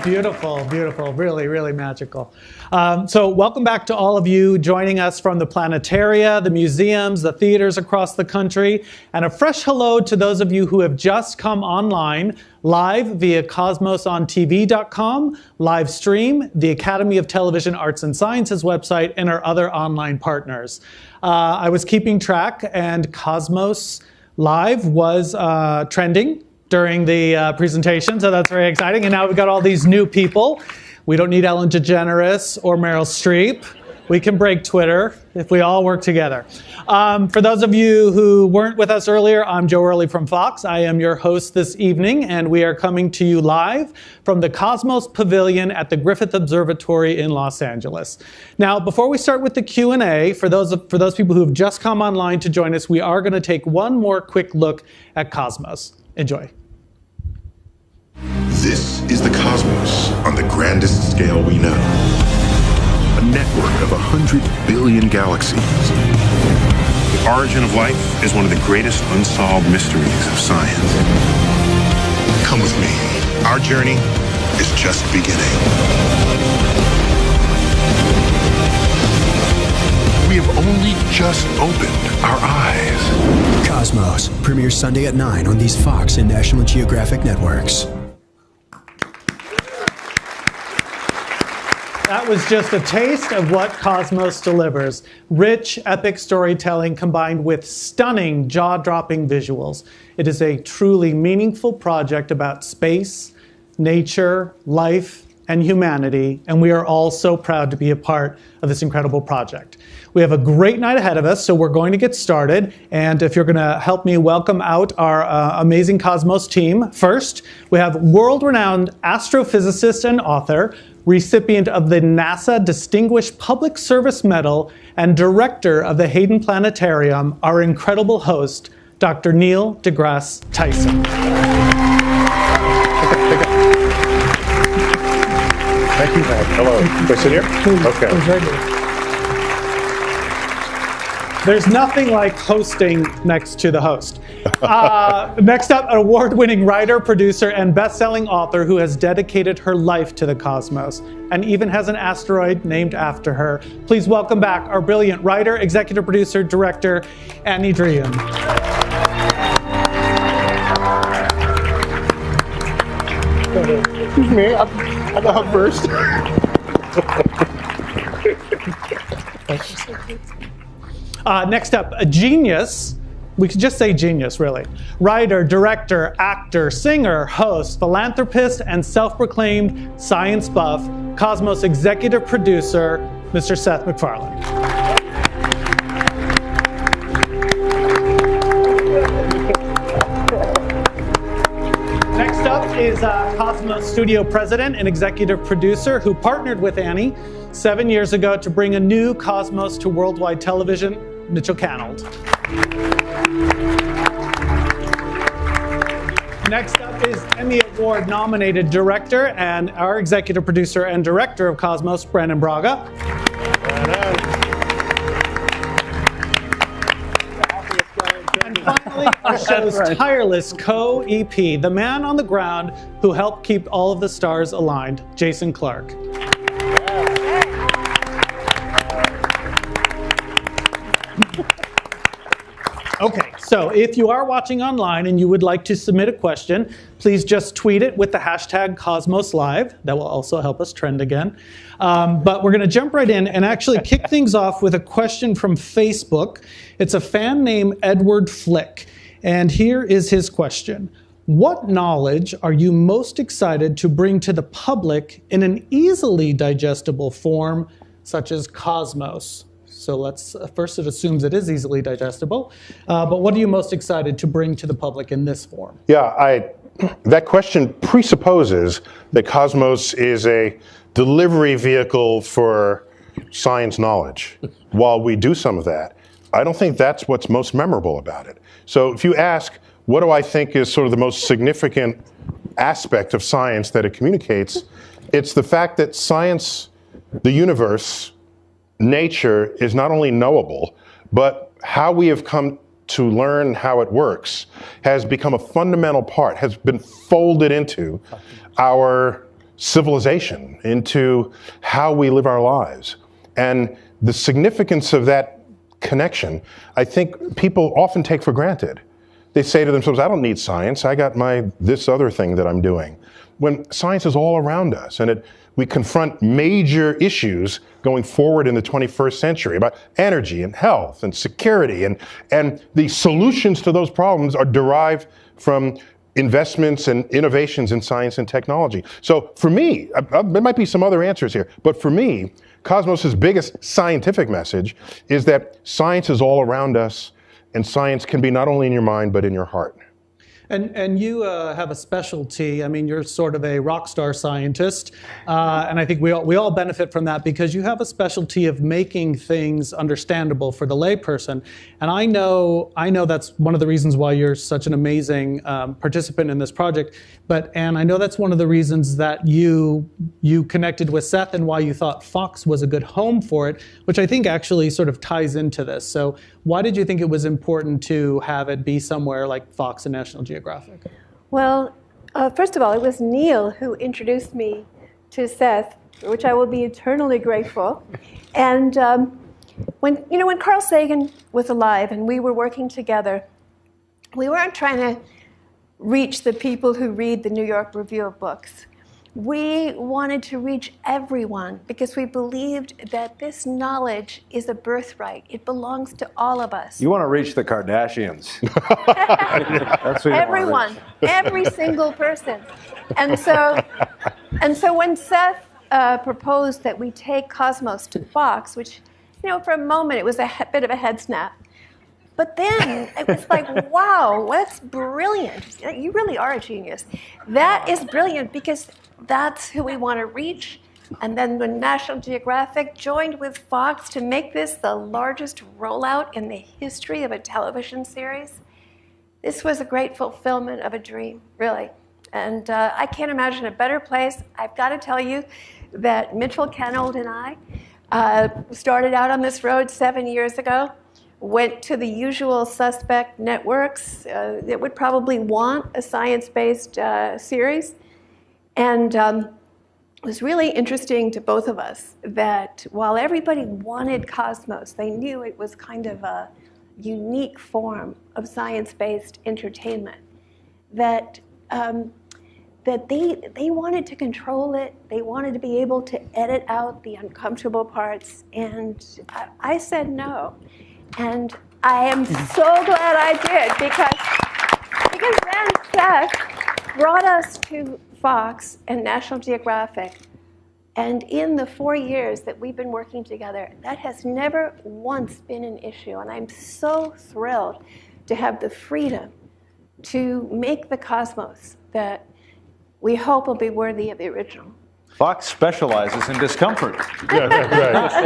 beautiful, beautiful, really, really magical. So welcome back to all of you joining us from the planetaria, the museums, the theaters across the country, and a fresh hello to those of you who have just come online live via cosmosontv.com, live stream, the Academy of Television Arts and Sciences website, and our other online partners. I was keeping track, and Cosmos Live was trending during the presentation, so that's very exciting. And now we've got all these new people. We don't need Ellen DeGeneres or Meryl Streep. We can break Twitter if we all work together. For those of you who weren't with us earlier, I'm Joe Early from Fox. I am your host this evening, and we are coming to you live from the Cosmos Pavilion at the Griffith Observatory in Los Angeles. Now, before we start with the Q&A, for those people who have just come online to join us, we are going to take one more quick look at Cosmos. Enjoy. This is the cosmos on the grandest scale we know. A network of 100 billion galaxies. The origin of life is one of the greatest unsolved mysteries of science. Come with me. Our journey is just beginning. We have only just opened our eyes. Cosmos premieres Sunday at 9 on these Fox and National Geographic networks. That was just a taste of what Cosmos delivers. Rich, epic storytelling combined with stunning, jaw-dropping visuals. It is a truly meaningful project about space, nature, life, and humanity, and we are all so proud to be a part of this incredible project. We have a great night ahead of us, so we're going to get started. And if you're going to help me welcome out our amazing Cosmos team, first, we have world-renowned astrophysicist and author, recipient of the NASA Distinguished Public Service Medal, and director of the Hayden Planetarium, our incredible host, Dr. Neil deGrasse Tyson. Thank you. Hello. Can I sit here? Okay. There's nothing like hosting next to the host. Next up, an award-winning writer, producer, and best-selling author who has dedicated her life to the cosmos and even has an asteroid named after her. Please welcome back our brilliant writer, executive producer, director, Annie Dreehan. Excuse me, I got her first. Next up, a genius. We could just say genius, really. Writer, director, actor, singer, host, philanthropist, and self-proclaimed science buff, Cosmos executive producer, Mr. Seth MacFarlane. Next up is Cosmos studio president and executive producer who partnered with Annie 7 years ago to bring a new Cosmos to worldwide television, Mitchell Canold. Next up is Emmy Award nominated director and our executive producer and director of Cosmos, Brandon Braga. And finally, our show's tireless co-EP, the man on the ground who helped keep all of the stars aligned, Jason Clark. Okay, so if you are watching online and you would like to submit a question, please just tweet it with the hashtag CosmosLive. That will also help us trend again. But we're going to jump right in and actually kick things off with a question from Facebook. It's a fan named Edward Flick. And here is his question. What knowledge are you most excited to bring to the public in an easily digestible form, such as Cosmos? So let's first, it assumes it is easily digestible. But what are you most excited to bring to the public in this form? Yeah, that question presupposes that Cosmos is a delivery vehicle for science knowledge. While we do some of that, I don't think that's what's most memorable about it. So if you ask, what do I think is sort of the most significant aspect of science that it communicates, it's the fact that science, the universe, nature is not only knowable, but how we have come to learn how it works has become a fundamental part, has been folded into our civilization, into how we live our lives. And the significance of that connection, I think people often take for granted. They say to themselves, I don't need science, I got this other thing that I'm doing. When science is all around us, and we confront major issues going forward in the 21st century about energy and health and security, and the solutions to those problems are derived from investments and innovations in science and technology. So for me, there might be some other answers here, but for me, Cosmos' biggest scientific message is that science is all around us, and science can be not only in your mind, but in your heart. And you have a specialty. I mean, you're sort of a rock star scientist, and I think we all benefit from that because you have a specialty of making things understandable for the layperson. And I know that's one of the reasons why you're such an amazing participant in this project. And I know that's one of the reasons that you connected with Seth and why you thought Fox was a good home for it, which I think actually sort of ties into this. So why did you think it was important to have it be somewhere like Fox and National Geographic? Well, first of all, it was Neil who introduced me to Seth, for which I will be eternally grateful. And when Carl Sagan was alive and we were working together, we weren't trying to reach the people who read the New York Review of Books. We wanted to reach everyone because we believed that this knowledge is a birthright. It belongs to all of us. You want to reach the Kardashians. That's who you everyone, every single person. And so when Seth proposed that we take Cosmos to Fox, which, for a moment it was a bit of a head snap. But then it was like, wow, that's brilliant. You really are a genius. That is brilliant because that's who we want to reach. And then when National Geographic joined with Fox to make this the largest rollout in the history of a television series, this was a great fulfillment of a dream, really. And I can't imagine a better place. I've got to tell you that Mitchell Kenold and I started out on this road 7 years ago. Went to the usual suspect networks that would probably want a science-based series. And it was really interesting to both of us that while everybody wanted Cosmos, they knew it was kind of a unique form of science-based entertainment, that they wanted to control it. They wanted to be able to edit out the uncomfortable parts. And I said no. And I am so glad I did because then Seth brought us to Fox and National Geographic. And in the 4 years that we've been working together, that has never once been an issue. And I'm so thrilled to have the freedom to make the Cosmos that we hope will be worthy of the original. Fox specializes in discomfort. Right.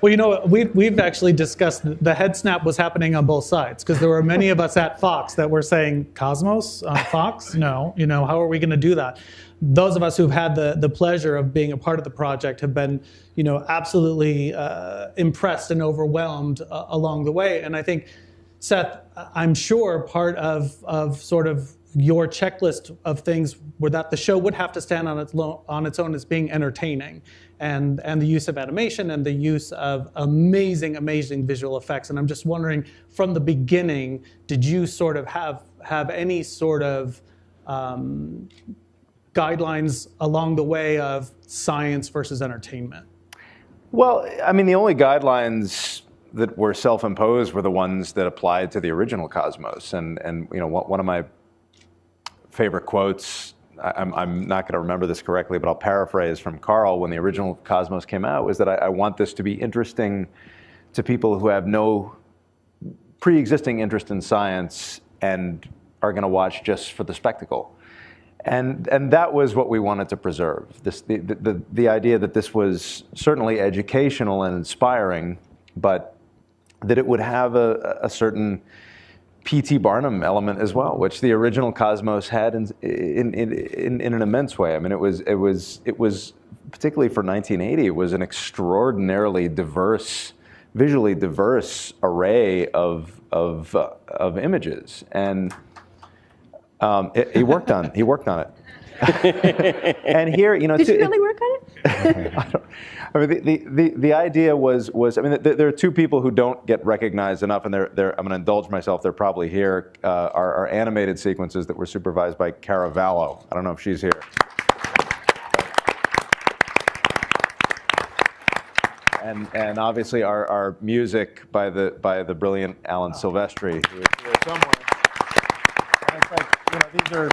Well, we've actually discussed the head snap was happening on both sides because there were many of us at Fox that were saying, Cosmos on Fox? No, how are we going to do that? Those of us who've had the pleasure of being a part of the project have been, absolutely impressed and overwhelmed along the way. And I think, Seth, I'm sure part of sort of your checklist of things were that the show would have to stand on its own as being entertaining, and the use of animation and the use of amazing visual effects. And I'm just wondering, from the beginning, did you sort of have any sort of guidelines along the way of science versus entertainment? Well, I mean, the only guidelines that were self-imposed were the ones that applied to the original Cosmos. And one of my favorite quotes, I'm not going to remember this correctly, but I'll paraphrase from Carl when the original Cosmos came out, was that I want this to be interesting to people who have no pre-existing interest in science and are going to watch just for the spectacle. And that was what we wanted to preserve. The idea that this was certainly educational and inspiring, but that it would have a certain P.T. Barnum element as well, which the original Cosmos had in an immense way. I mean, it was particularly for 1980. It was an extraordinarily visually diverse array of images, and he worked on it. And here, you know, Did you really work on it? I mean, the idea was I mean, there are two people who don't get recognized enough, and I'm going to indulge myself. They're probably here. Our animated sequences that were supervised by Caravallo. I don't know if she's here. And obviously our music by the brilliant Alan Silvestri, who is here somewhere. And it's like, you know,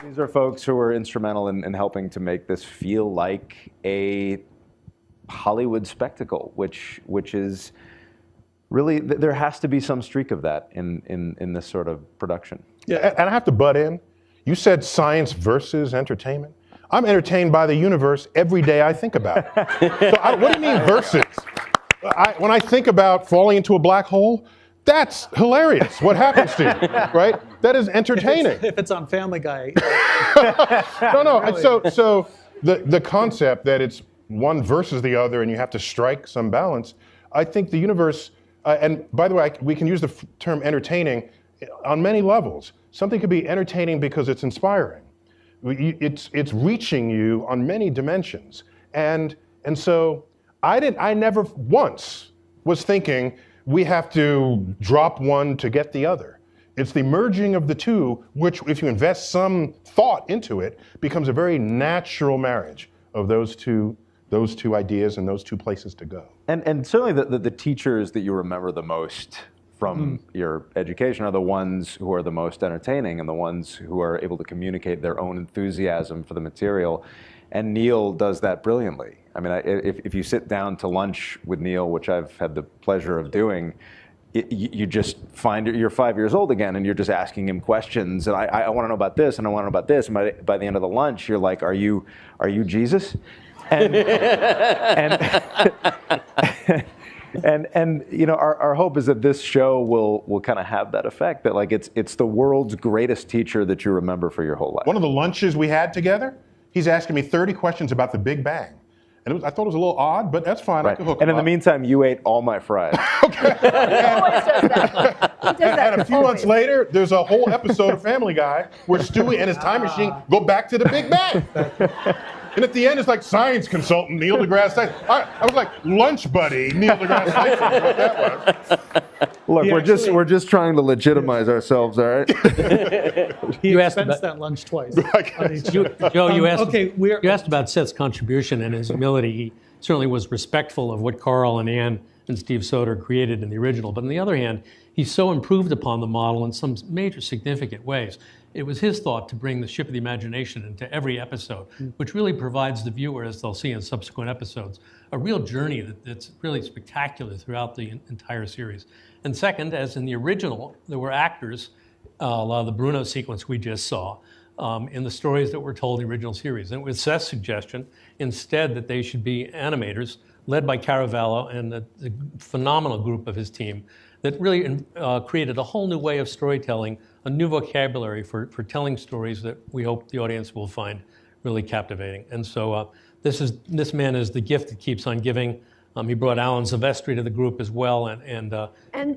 these are folks who are instrumental in helping to make this feel like a Hollywood spectacle, which is really, there has to be some streak of that in this sort of production. Yeah, and I have to butt in. You said science versus entertainment. I'm entertained by the universe every day I think about it. So what do you mean versus? When I think about falling into a black hole, that's hilarious. What happens to you, right? That is entertaining. If it's on Family Guy. No. Really. So the concept that it's one versus the other and you have to strike some balance, I think the universe, and by the way, we can use the term entertaining on many levels. Something could be entertaining because it's inspiring. It's reaching you on many dimensions. And so I never once was thinking we have to drop one to get the other. It's the merging of the two, which if you invest some thought into it, becomes a very natural marriage of those two ideas and those two places to go. And certainly the teachers that you remember the most from your education are the ones who are the most entertaining and the ones who are able to communicate their own enthusiasm for the material. And Neil does that brilliantly. I mean, if you sit down to lunch with Neil, which I've had the pleasure of doing, you just find you're 5 years old again, and you're just asking him questions. And I want to know about this, and I want to know about this. And by the end of the lunch, you're like, "Are you Jesus?" And and you know, our hope is that this show will kind of have that effect, that like it's the world's greatest teacher that you remember for your whole life. One of the lunches we had together, he's asking me 30 questions about the Big Bang. And I thought it was a little odd, but that's fine. Right. I could hook and him in the up. meantime, you ate all my fries. He always does that. He does that And a few months later, there's a whole episode of Family Guy where Stewie and his time machine go back to the Big Bang. And at the end, it's like science consultant Neil deGrasse Tyson. I was like lunch buddy Neil deGrasse Tyson. What that was. Look, we're just trying to legitimize ourselves, all right? He expensed that lunch twice. Joe, you asked asked about Seth's contribution and his humility. He certainly was respectful of what Carl and Ann and Steve Soder created in the original. But on the other hand, he so improved upon the model in some major significant ways. It was his thought to bring the ship of the imagination into every episode, which really provides the viewer, as they'll see in subsequent episodes, a real journey that's really spectacular throughout the entire series. And second, as in the original, there were actors, a lot of the Bruno sequence we just saw, in the stories that were told in the original series. And it was Seth's suggestion, instead, that they should be animators, led by Caravallo and the phenomenal group of his team, that really created a whole new way of storytelling, a new vocabulary for telling stories that we hope the audience will find really captivating. And so this man is the gift that keeps on giving. He brought Alan Silvestri to the group as well, and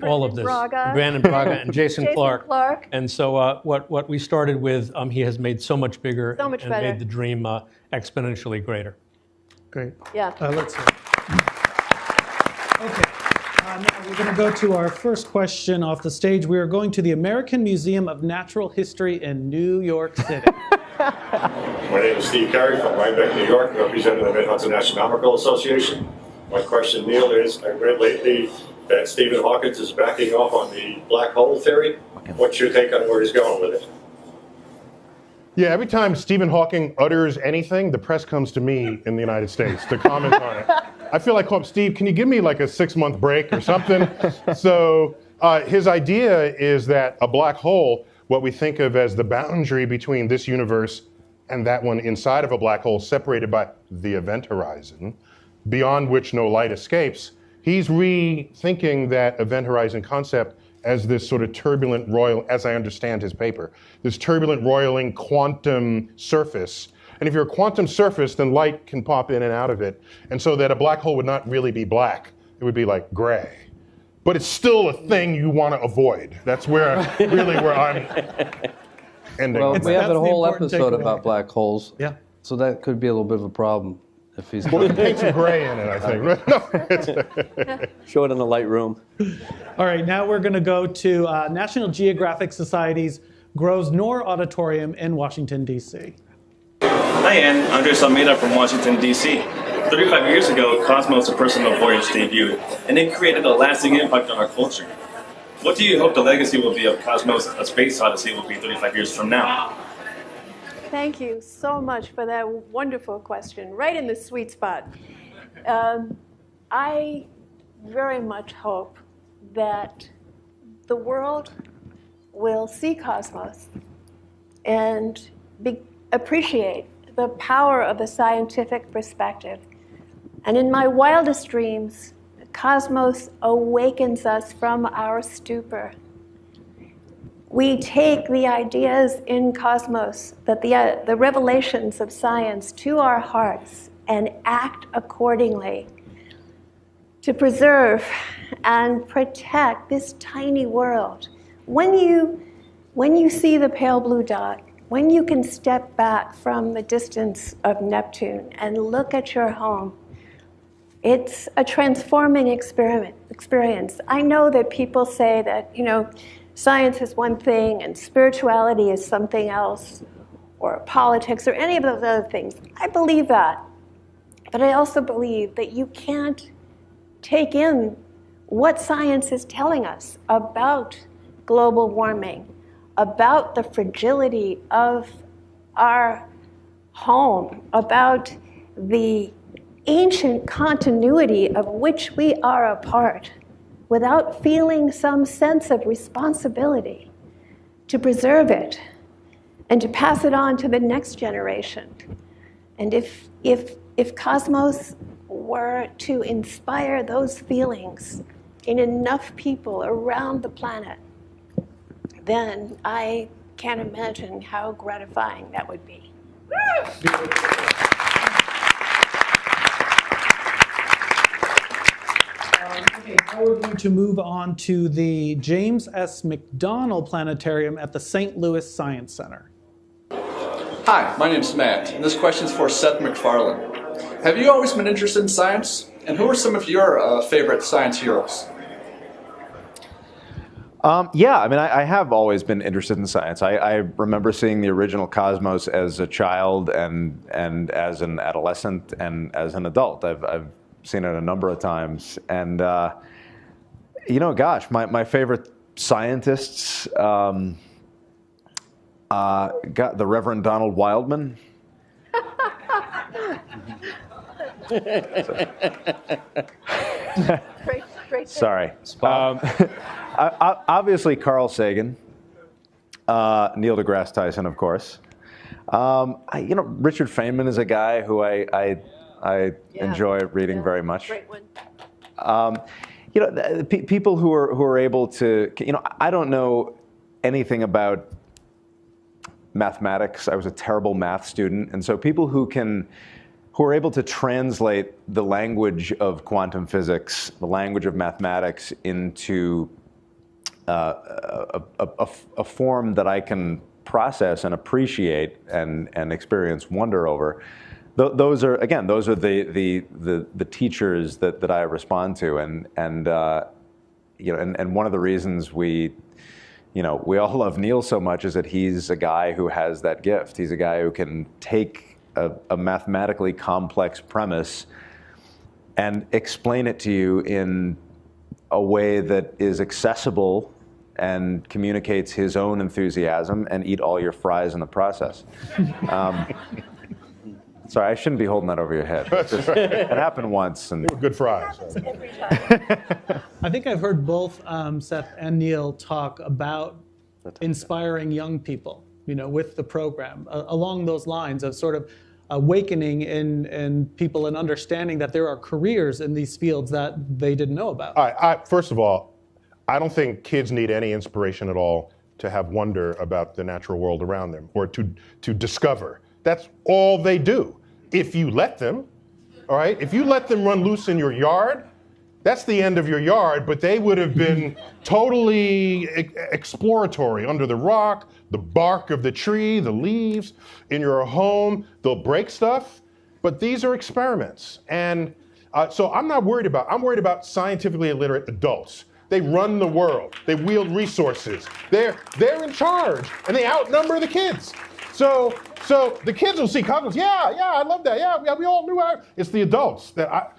all of this. Brandon Braga and Jason Clark. And so what we started with, he has made so much bigger and better. made the dream exponentially greater. Great. Yeah. Let's see. Okay. Now we're going to go to our first question off the stage. We are going to the American Museum of Natural History in New York City. My name is Steve Carey from Rhinebeck, New York, representing the Mid-Hudson Astronomical Association. My question, Neil, is I read lately that Stephen Hawking is backing off on the black hole theory. What's your take on where he's going with it? Yeah, every time Stephen Hawking utters anything, the press comes to me in the United States to comment on it. I feel like, Steve, can you give me like a 6-month break or something? So his idea is that a black hole, what we think of as the boundary between this universe and that one inside of a black hole, separated by the event horizon, beyond which no light escapes, he's rethinking that event horizon concept as this sort of turbulent roil, as I understand his paper, this turbulent roiling quantum surface. And if you're a quantum surface, then light can pop in and out of it. And so that a black hole would not really be black. It would be like gray. But it's still a thing you want to avoid. That's where I'm. ending. Well, we have That's a the whole important episode takeaway. about black holes. Yeah. So that could be a little bit of a problem if he's. Well, you paint some gray in it, I think. No, Show it in the light room. All right, now we're going to go to National Geographic Society's Grosvenor Auditorium in Washington, D.C. Hi, Ann. Andres Almeida from Washington, D.C. 35 years ago, Cosmos, a personal voyage, debuted, and it created a lasting impact on our culture. What do you hope the legacy will be of Cosmos, a Space Odyssey, will be 35 years from now? Thank you so much for that wonderful question, right in the sweet spot. I very much hope that the world will see Cosmos and appreciate the power of the scientific perspective. And in my wildest dreams, Cosmos awakens us from our stupor. We take the ideas in Cosmos, that the revelations of science, to our hearts and act accordingly to preserve and protect this tiny world. When you see the pale blue dot, when you can step back from the distance of Neptune and look at your home, it's a transforming experience. I know that people say that, science is one thing and spirituality is something else, or politics, or any of those other things. I believe that. But I also believe that you can't take in what science is telling us about global warming, about the fragility of our home, about the ancient continuity of which we are a part, without feeling some sense of responsibility to preserve it and to pass it on to the next generation. And if Cosmos were to inspire those feelings in enough people around the planet, then I can't imagine how gratifying that would be. Okay, now we're going to move on to the James S. McDonnell Planetarium at the St. Louis Science Center. Hi, my name's Matt, and this question's for Seth MacFarlane. Have you always been interested in science? And who are some of your favorite science heroes? Yeah, I mean, I have always been interested in science. I remember seeing the original Cosmos as a child and as an adolescent and as an adult. I've seen it a number of times. And, gosh, my favorite scientists, got the Reverend Donald Wildman. Great. Sorry. Obviously, Carl Sagan, Neil deGrasse Tyson, of course. Richard Feynman is a guy who I enjoy reading very much. Great one. People who are able to, I don't know anything about mathematics. I was a terrible math student, and so people who are able to translate the language of quantum physics, the language of mathematics, into a form that I can process and appreciate and experience wonder over. Those are the teachers that I respond to, and one of the reasons we all love Neil so much is that he's a guy who has that gift. He's a guy who can take a mathematically complex premise and explain it to you in a way that is accessible and communicates his own enthusiasm, and eat all your fries in the process. Sorry, I shouldn't be holding that over your head. It happened once. And they were good fries. Every time. I think I've heard both Seth and Neil talk about inspiring young people, with the program, along those lines of sort of awakening in people and understanding that there are careers in these fields that they didn't know about. All right, first of all, I don't think kids need any inspiration at all to have wonder about the natural world around them, or to discover. That's all they do. If you let them, all right? If you let them run loose in your yard, that's the end of your yard, but they would have been totally exploratory under the rock, the bark of the tree, the leaves, in your home. They'll break stuff, but these are experiments. And so I'm worried about scientifically illiterate adults. They run the world. They wield resources. They're in charge, and they outnumber the kids. So the kids will see cosmos. Yeah, I love that. Yeah, we all knew. It's the adults.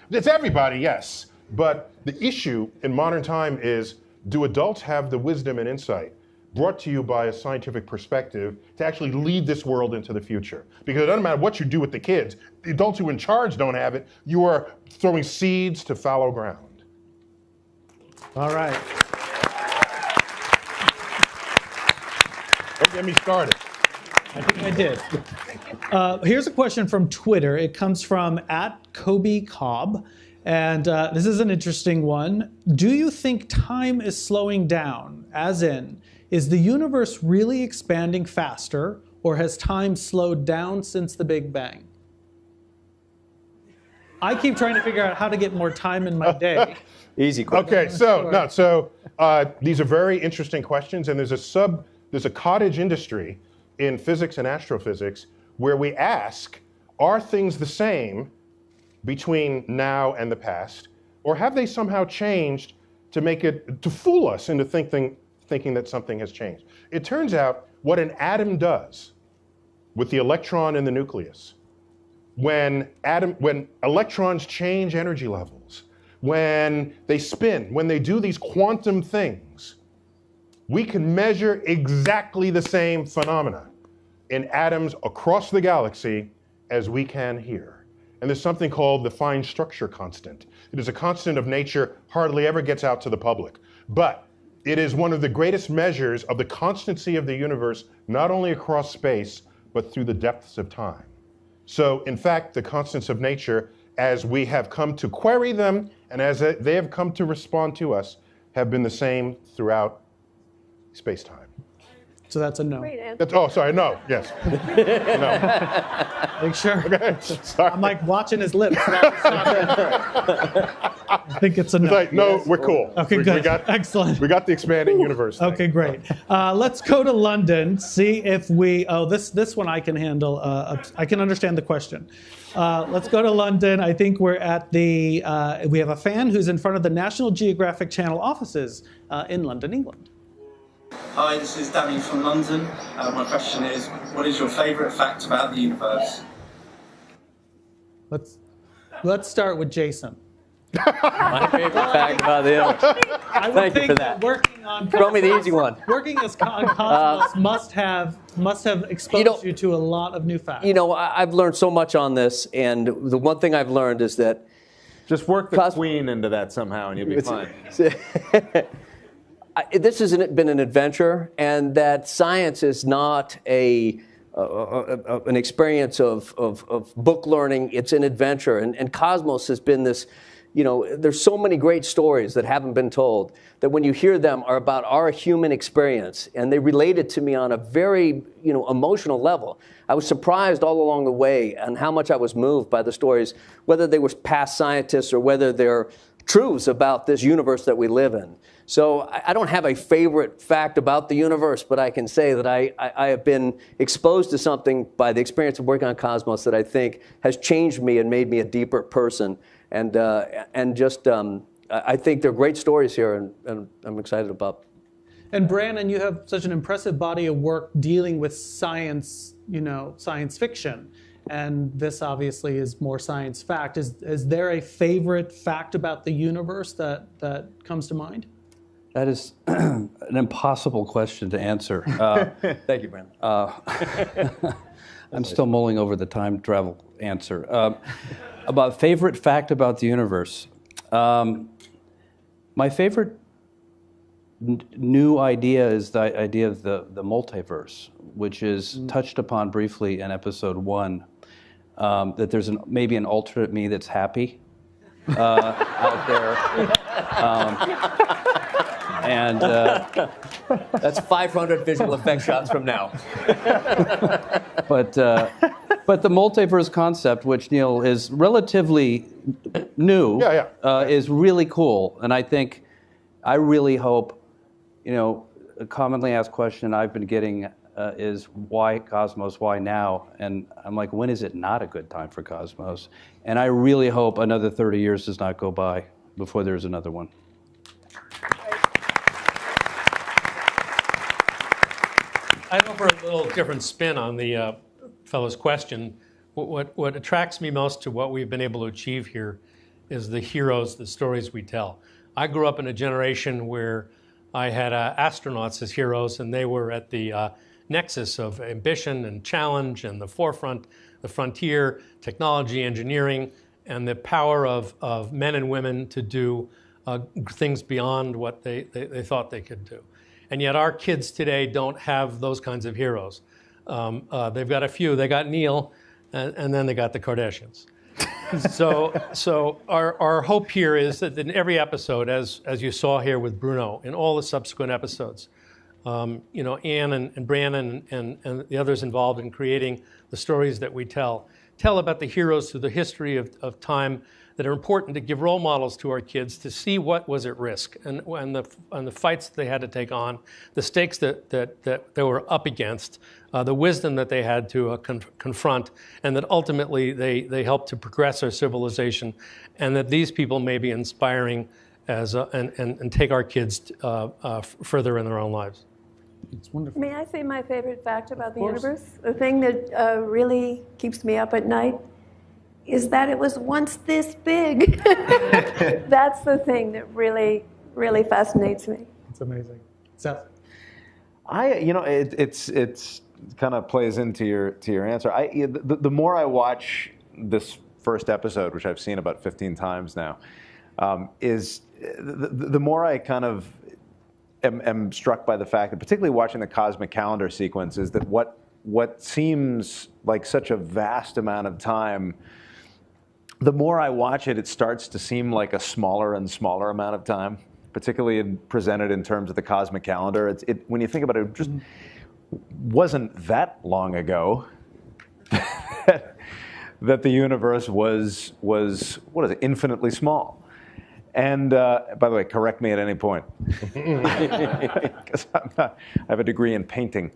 It's everybody, yes. But the issue in modern time is, do adults have the wisdom and insight brought to you by a scientific perspective to actually lead this world into the future? Because it doesn't matter what you do with the kids. The adults who are in charge don't have it. You are throwing seeds to fallow ground. All right. Don't get me started. I think I did. Here's a question from Twitter. It comes from @KobeCobb. And this is an interesting one. Do you think time is slowing down? As in, is the universe really expanding faster, or has time slowed down since the Big Bang? I keep trying to figure out how to get more time in my day. Easy question. Okay, so these are very interesting questions, and there's a cottage industry in physics and astrophysics where we ask, are things the same between now and the past, or have they somehow changed to fool us into thinking that something has changed? It turns out what an atom does with the electron in the nucleus, when electrons change energy levels, when they spin, when they do these quantum things, we can measure exactly the same phenomena in atoms across the galaxy as we can here. And there's something called the fine structure constant. It is a constant of nature, hardly ever gets out to the public. But it is one of the greatest measures of the constancy of the universe, not only across space, but through the depths of time. So, in fact, the constants of nature, as we have come to query them, and as they have come to respond to us, have been the same throughout space-time. So that's a no. Great answer. No, yes. No. Make sure. Okay, sorry. I'm like watching his lips. I think it's a no. It's like, no, we're cool. Okay, good. Excellent. We got the expanding universe thing. Okay, great. Let's go to London, see if we, this one I can handle. I can understand the question. Let's go to London. I think we're at we have a fan who's in front of the National Geographic Channel offices in London, England. Hi, this is Danny from London. My question is, what is your favourite fact about the universe? Let's start with Jason. My favorite fact about the universe. Thank you for that. Working on Throw me the easy one. Working as Cosmos must have exposed you to a lot of new facts. You know, I've learned so much on this, and the one thing I've learned is that just work the Queen into that somehow, and you'll be fine. This has been an adventure, and that science is not an experience of book learning. It's an adventure, and Cosmos has been this. You know, there's so many great stories that haven't been told that when you hear them are about our human experience, and they related to me on a very, emotional level. I was surprised all along the way on how much I was moved by the stories, whether they were past scientists or whether they're truths about this universe that we live in. So I don't have a favorite fact about the universe, but I can say that I have been exposed to something by the experience of working on Cosmos that I think has changed me and made me a deeper person. And I think they're great stories here, and I'm excited about. And Brandon, you have such an impressive body of work dealing with science, science fiction. And this obviously is more science fact. Is there a favorite fact about the universe that comes to mind? That is an impossible question to answer. Thank you, Brandon. I'm still mulling over the time travel answer. About favorite fact about the universe. My favorite new idea is the idea of the multiverse, which is touched upon briefly in episode 1. That there's maybe an alternate me that's happy out there. And that's 500 visual effect shots from now. But But the multiverse concept, which, Neil, is relatively new, is really cool. And I really hope, a commonly asked question I've been getting is, why Cosmos, why now? And I'm like, when is it not a good time for Cosmos? And I really hope another 30 years does not go by before there's another one. I'd offer a little different spin on the fellow's question. What attracts me most to what we've been able to achieve here is the heroes, the stories we tell. I grew up in a generation where I had astronauts as heroes, and they were at the nexus of ambition and challenge and the forefront, the frontier, technology, engineering, and the power of men and women to do things beyond what they thought they could do. And yet our kids today don't have those kinds of heroes. They've got a few. They got Neil, and then they got the Kardashians. So our hope here is that in every episode, as you saw here with Bruno, in all the subsequent episodes, Anne and Brandon and the others involved in creating the stories that we tell about the heroes through the history of time that are important to give role models to our kids to see what was at risk and the fights that they had to take on, the stakes that they were up against, the wisdom that they had to confront, and that ultimately they helped to progress our civilization, and that these people may be inspiring and take our kids further in their own lives. It's wonderful. May I say my favorite fact about the universe? The thing that really keeps me up at night is that it was once this big. That's the thing that really, really fascinates me. It's amazing. Seth? It's kind of plays into your answer. The more I watch this first episode, which I've seen about 15 times now, is the more I kind of am struck by the fact that, particularly watching the cosmic calendar sequence, is that what seems like such a vast amount of time, the more I watch it, it starts to seem like a smaller and smaller amount of time, particularly presented in terms of the cosmic calendar. When you think about it, it just wasn't that long ago that the universe was infinitely small. And by the way, correct me at any point, because I have a degree in painting.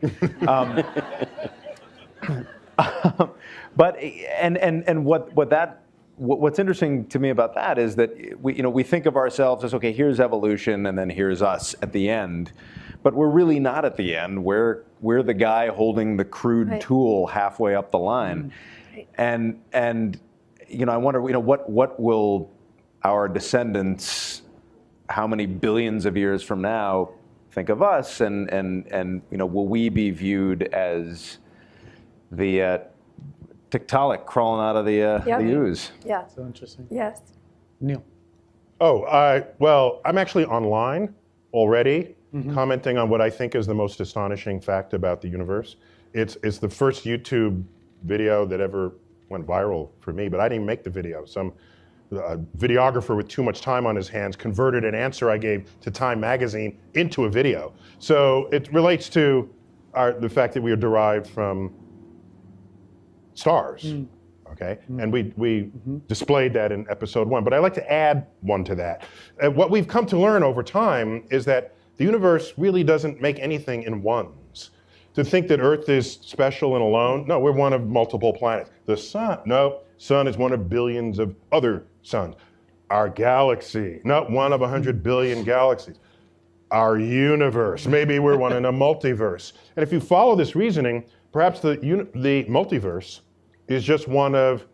What's interesting to me about that is that we think of ourselves as, okay, here's evolution and then here's us at the end, but we're really not at the end. We're the guy holding the crude tool halfway up the line, and I wonder, what will our descendants, how many billions of years from now, think of us, and will we be viewed as the Tiktaalik crawling out of the ooze? Yeah. So interesting. Yes. Neil? Well, I'm actually online already, commenting on what I think is the most astonishing fact about the universe. It's the first YouTube video that ever went viral for me, but I didn't make the video. Some videographer with too much time on his hands converted an answer I gave to Time magazine into a video. So it relates to the fact that we are derived from stars, okay? And we displayed that in episode 1, but I'd like to add one to that. What we've come to learn over time is that the universe really doesn't make anything in ones. To think that Earth is special and alone, no, we're one of multiple planets. The sun, no, sun is one of billions of other suns. Our galaxy, not one of 100 billion galaxies. Our universe, maybe we're one in a multiverse. And if you follow this reasoning, perhaps the multiverse is just one of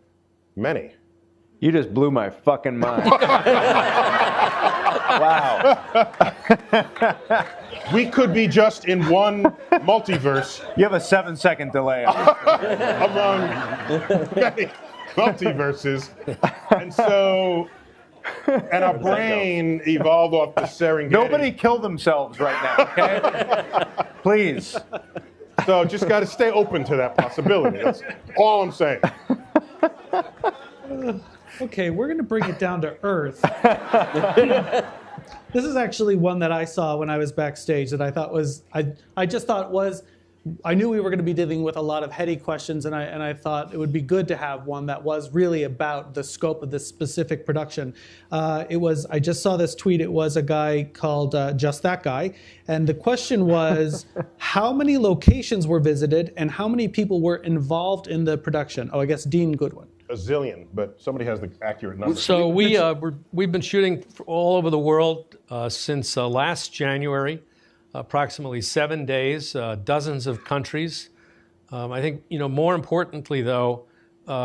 many. You just blew my fucking mind. Wow. We could be just in one multiverse. You have a 7-second delay. Among many multiverses. And our brain evolved off the Serengeti. Nobody kill themselves right now, okay? Please. So just got to stay open to that possibility. That's all I'm saying. Okay, we're going to bring it down to earth. This is actually one that I saw when I was backstage that I thought was, I just thought was I knew we were going to be dealing with a lot of heady questions, and I thought it would be good to have one that was really about the scope of this specific production. I just saw this tweet. It was a guy called Just That Guy, and the question was, how many locations were visited, and how many people were involved in the production? Oh, I guess Dean Goodwin. A zillion, but somebody has the accurate number. So we've been shooting all over the world since last January. Approximately 7 days, dozens of countries. I think, more importantly, though,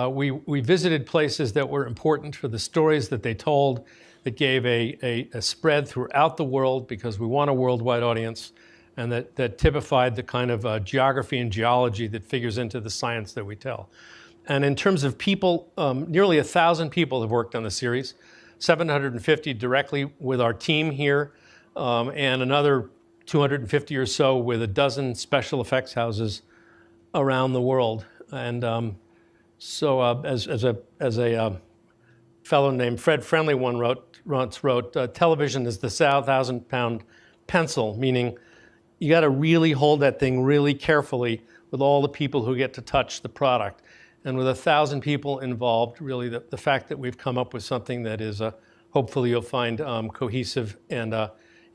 we visited places that were important for the stories that they told, that gave a spread throughout the world, because we want a worldwide audience, and that typified the kind of geography and geology that figures into the science that we tell. And in terms of people, nearly 1,000 people have worked on the series, 750 directly with our team here, and another 250 or so with a dozen special effects houses around the world. And as a fellow named Fred Friendly once wrote, television is the 1,000-pound pencil, meaning you got to really hold that thing really carefully with all the people who get to touch the product. And with 1,000 people involved, really the fact that we've come up with something that is hopefully you'll find cohesive and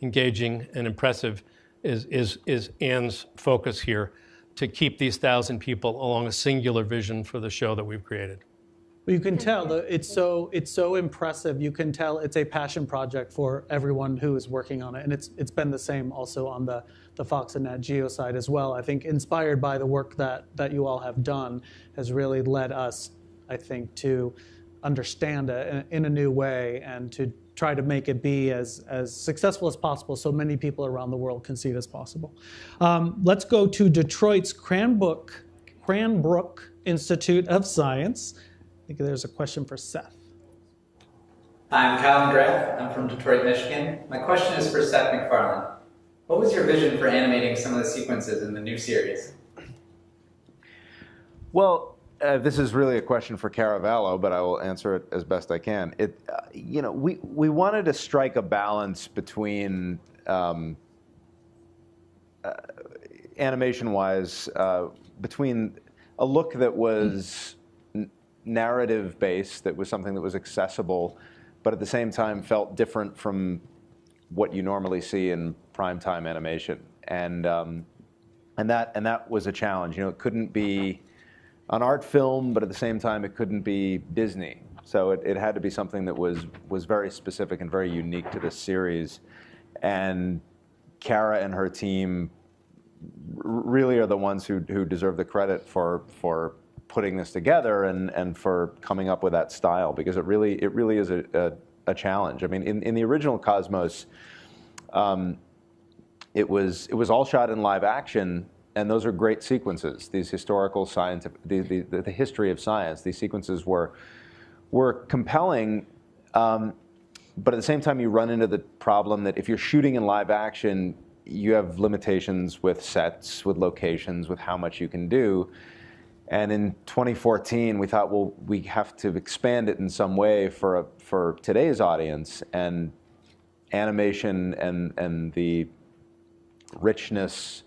engaging and impressive is Anne's focus here, to keep these 1,000 people along a singular vision for the show that we've created. Well, you can tell it's so impressive. You can tell it's a passion project for everyone who is working on it, and it's been the same also on the Fox and Nat Geo side as well. I think inspired by the work that you all have done has really led us, I think, to understand it in a new way and to try to make it be as successful as possible so many people around the world can see it as possible. Let's go to Detroit's Cranbrook Institute of Science. I think there's a question for Seth. I'm Kyle McGrath. I'm from Detroit, Michigan. My question is for Seth MacFarlane. What was your vision for animating some of the sequences in the new series? Well, this is really a question for Caravallo, but I will answer it as best I can. We wanted to strike a balance between animation-wise, between a look that was narrative-based, that was something that was accessible, but at the same time felt different from what you normally see in primetime animation, and that was a challenge. It couldn't be an art film, but at the same time it couldn't be Disney. So it had to be something that was very specific and very unique to this series. And Cara and her team really are the ones who deserve the credit for putting this together and for coming up with that style, because it really is a challenge. I mean, in the original Cosmos, it was all shot in live action, and those are great sequences. These historical scientific, the history of science, these sequences were compelling, but at the same time you run into the problem that if you're shooting in live action, you have limitations with sets, with locations, with how much you can do. And in 2014, we thought, well, we have to expand it in some way for today's audience, and animation and the richness,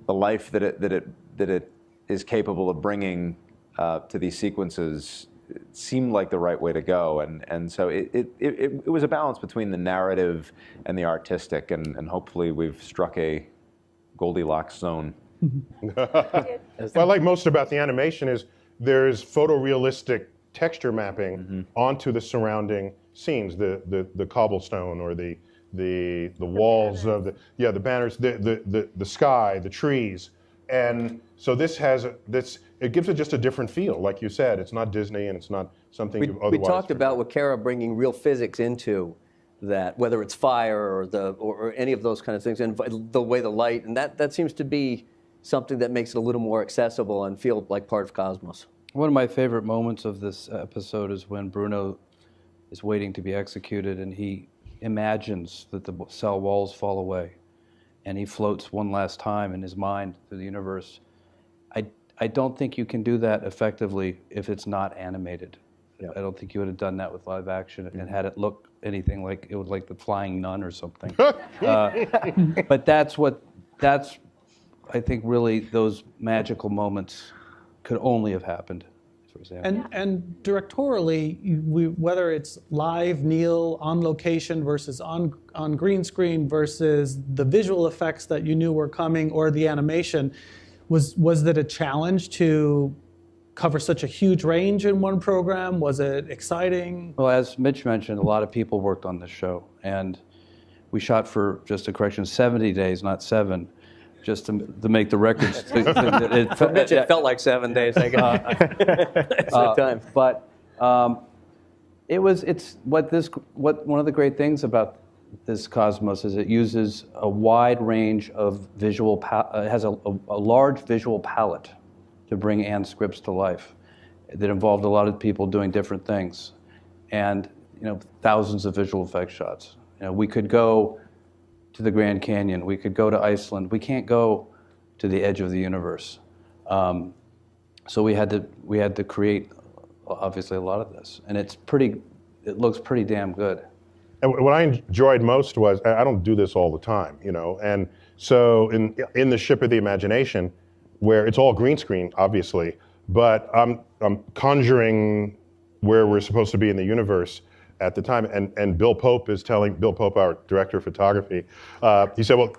the life that it is capable of bringing to these sequences seemed like the right way to go. And so it was a balance between the narrative and the artistic, and hopefully we've struck a Goldilocks zone. What I like most about the animation is there's photorealistic texture mapping onto the surrounding scenes, the cobblestone or the walls of the banners, the sky, the trees, and so it gives it just a different feel. Like you said, it's not Disney and it's not something you otherwise. We talked about with Cara bringing real physics into that, whether it's fire or any of those kind of things, and the way the light, and that seems to be something that makes it a little more accessible and feel like part of Cosmos. One of my favorite moments of this episode is when Bruno is waiting to be executed, and he imagines that the cell walls fall away, and he floats one last time in his mind through the universe. I don't think you can do that effectively if it's not animated. Yeah. I don't think you would have done that with live action and had it look anything like it was like the Flying Nun or something. But that's I think really those magical moments could only have happened, for example. And directorially, whether it's live, Neil, on location versus on green screen versus the visual effects that you knew were coming or the animation, was that a challenge to cover such a huge range in one program? Was it exciting? Well, as Mitch mentioned, a lot of people worked on this show, and we shot for, just a correction, 70 days, not 7. Just to make the records. For Mitch, it felt like 7 days. I guess. Time. But one of the great things about this Cosmos is it uses a wide range of visual. It has a large visual palette to bring Anne's scripts to life. That involved a lot of people doing different things, and thousands of visual effects shots. We could go to the Grand Canyon. We could go to Iceland. We can't go to the edge of the universe. So we had to create, obviously, a lot of this, and it looks pretty damn good. And what I enjoyed most was, I don't do this all the time, and so in the Ship of the Imagination, where it's all green screen, obviously, but I'm conjuring where we're supposed to be in the universe at the time, and Bill Pope, our director of photography, he said, well,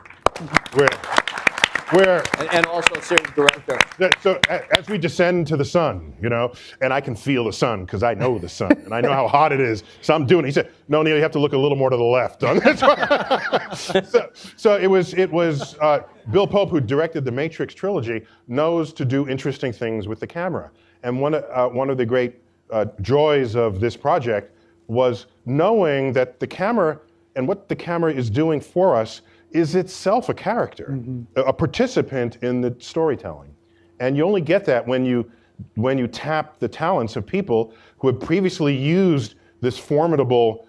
we're and also a series director. So as we descend to the sun, and I can feel the sun because I know the sun and I know how hot it is, so I'm doing it. He said, no, Neil, you have to look a little more to the left on this one. so it was Bill Pope, who directed the Matrix trilogy, knows to do interesting things with the camera. And one of the great joys of this project was knowing that the camera and what the camera is doing for us is itself a character, a participant in the storytelling. And you only get that when you tap the talents of people who have previously used this formidable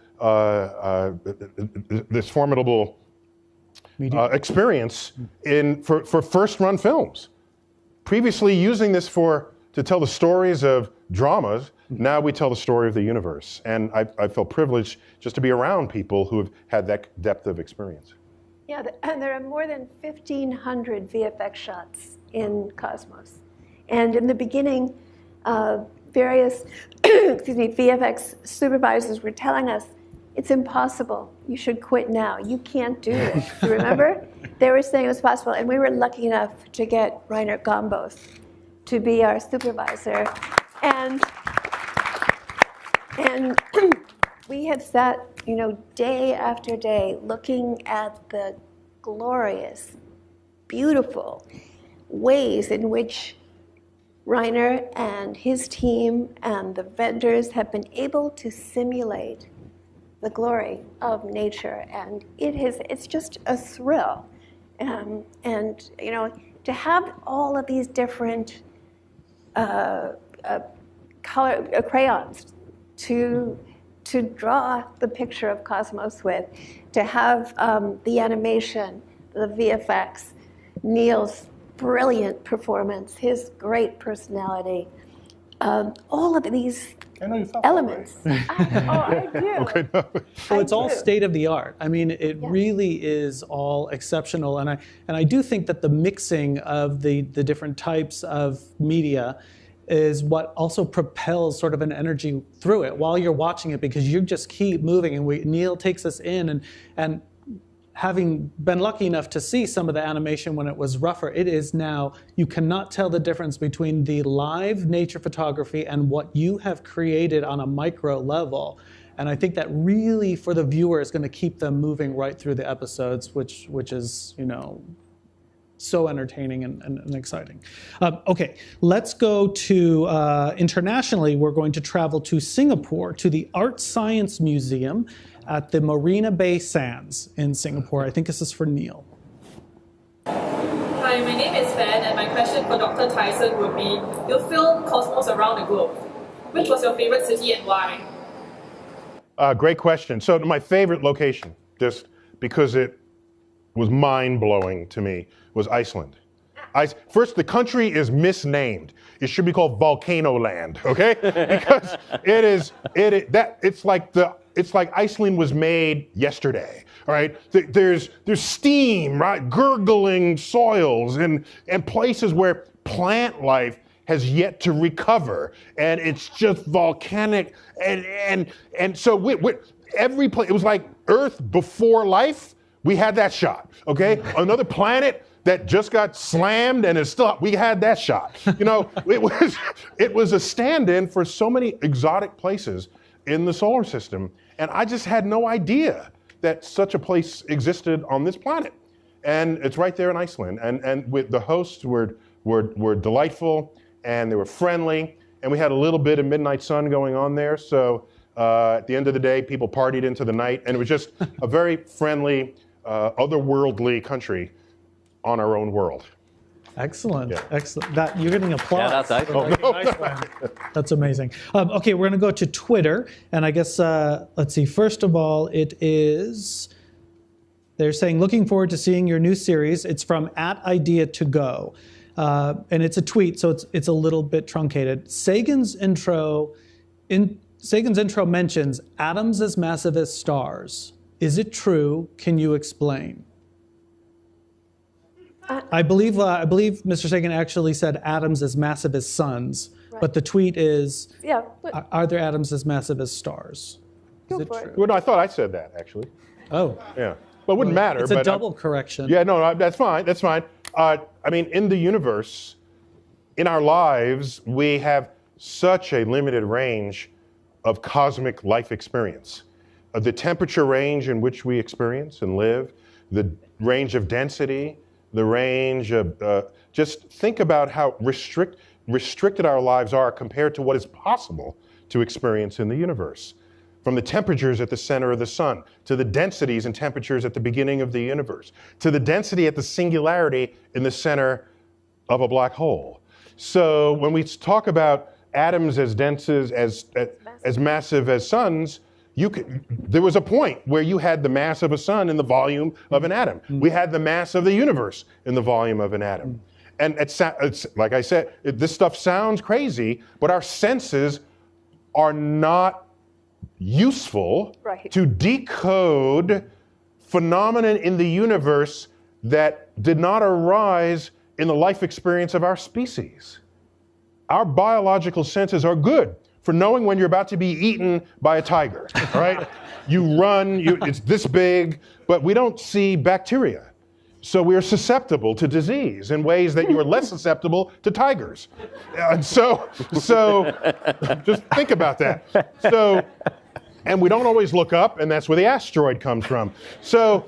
experience for first-run films. Previously using this to tell the stories of dramas. Now we tell the story of the universe. And I feel privileged just to be around people who have had that depth of experience. Yeah, and there are more than 1,500 VFX shots in Cosmos. And in the beginning, various VFX supervisors were telling us, it's impossible. You should quit now. You can't do this. Do you remember? They were saying it was possible. And we were lucky enough to get Rainer Gombos to be our supervisor. And we have sat, day after day looking at the glorious, beautiful ways in which Rainer and his team and the vendors have been able to simulate the glory of nature. And it's just a thrill. And to have all of these different crayons to draw the picture of Cosmos with, to have the animation, the VFX, Neil's brilliant performance, his great personality, all of these elements. I do. Okay, no. Well, it's all state of the art. I mean, it really is all exceptional, and I do think that the mixing of the different types of media is what also propels sort of an energy through it while you're watching it, because you just keep moving. And Neil takes us in, and having been lucky enough to see some of the animation when it was rougher, it is now, you cannot tell the difference between the live nature photography and what you have created on a micro level. And I think that really, for the viewer, is going to keep them moving right through the episodes, which is, so entertaining and exciting. Okay, let's go to, internationally, we're going to travel to Singapore, to the Art Science Museum at the Marina Bay Sands in Singapore. I think this is for Neil. Hi, my name is Fan, and my question for Dr. Tyson would be, you filmed Cosmos around the globe. Which was your favorite city and why? Great question. So my favorite location, just because it was mind-blowing to me, was Iceland. First, the country is misnamed. It should be called Volcano Land, okay? Because it's like Iceland was made yesterday, All right, there's steam, right, gurgling soils, and places where plant life has yet to recover, and it's just volcanic, and so every place, it was like Earth before life. We had that shot, okay? Another planet that just got slammed and is still, we had that shot. You know, it was a stand-in for so many exotic places in the solar system, and I just had no idea that such a place existed on this planet. And it's right there in Iceland, and with the hosts were delightful, and they were friendly, and we had a little bit of midnight sun going on there, so at the end of the day, people partied into the night, and it was just a very friendly, otherworldly country on our own world. Excellent, excellent. That you're getting applause. Yeah, that's Iceland. That's amazing. Okay, we're going to go to Twitter, and I guess let's see. First of all, it is. They're saying, looking forward to seeing your new series. It's from @idea2go, and it's a tweet, so it's a little bit truncated. Sagan's intro mentions atoms as massive as stars. Is it true? Can you explain? I believe Mr. Sagan actually said atoms as massive as suns, right. But the tweet is, are there atoms as massive as stars? Is it true? Well, no, I thought I said that, actually. Oh. Yeah. Well, it wouldn't matter. It's a double correction. Yeah, no, that's fine. That's fine. I mean, in the universe, in our lives, we have such a limited range of cosmic life experience. The temperature range in which we experience and live, the range of density, the range of, just think about how restricted our lives are compared to what is possible to experience in the universe. From the temperatures at the center of the sun, to the densities and temperatures at the beginning of the universe, to the density at the singularity in the center of a black hole. So when we talk about atoms as dense as massive as suns, there was a point where you had the mass of a sun in the volume of an atom. We had the mass of the universe in the volume of an atom. And it's like I said, this stuff sounds crazy, but our senses are not useful to decode phenomena in the universe that did not arise in the life experience of our species. Our biological senses are good for knowing when you're about to be eaten by a tiger, all right? You run, it's this big, but we don't see bacteria. So we're susceptible to disease in ways that you are less susceptible to tigers. And so just think about that. And we don't always look up, and that's where the asteroid comes from. So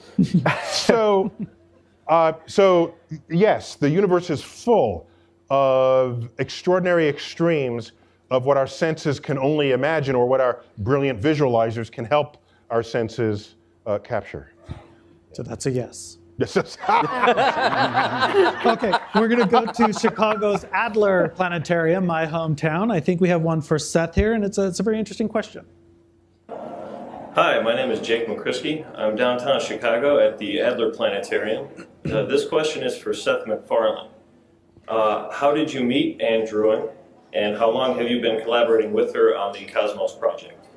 yes, the universe is full of extraordinary extremes of what our senses can only imagine, or what our brilliant visualizers can help our senses capture. So that's a yes. Okay, we're going to go to Chicago's Adler Planetarium, my hometown. I think we have one for Seth here, and it's a very interesting question. Hi, my name is Jake McCrisky. I'm downtown Chicago at the Adler Planetarium. This question is for Seth MacFarlane. How did you meet Anne Druin, and how long have you been collaborating with her on the Cosmos project?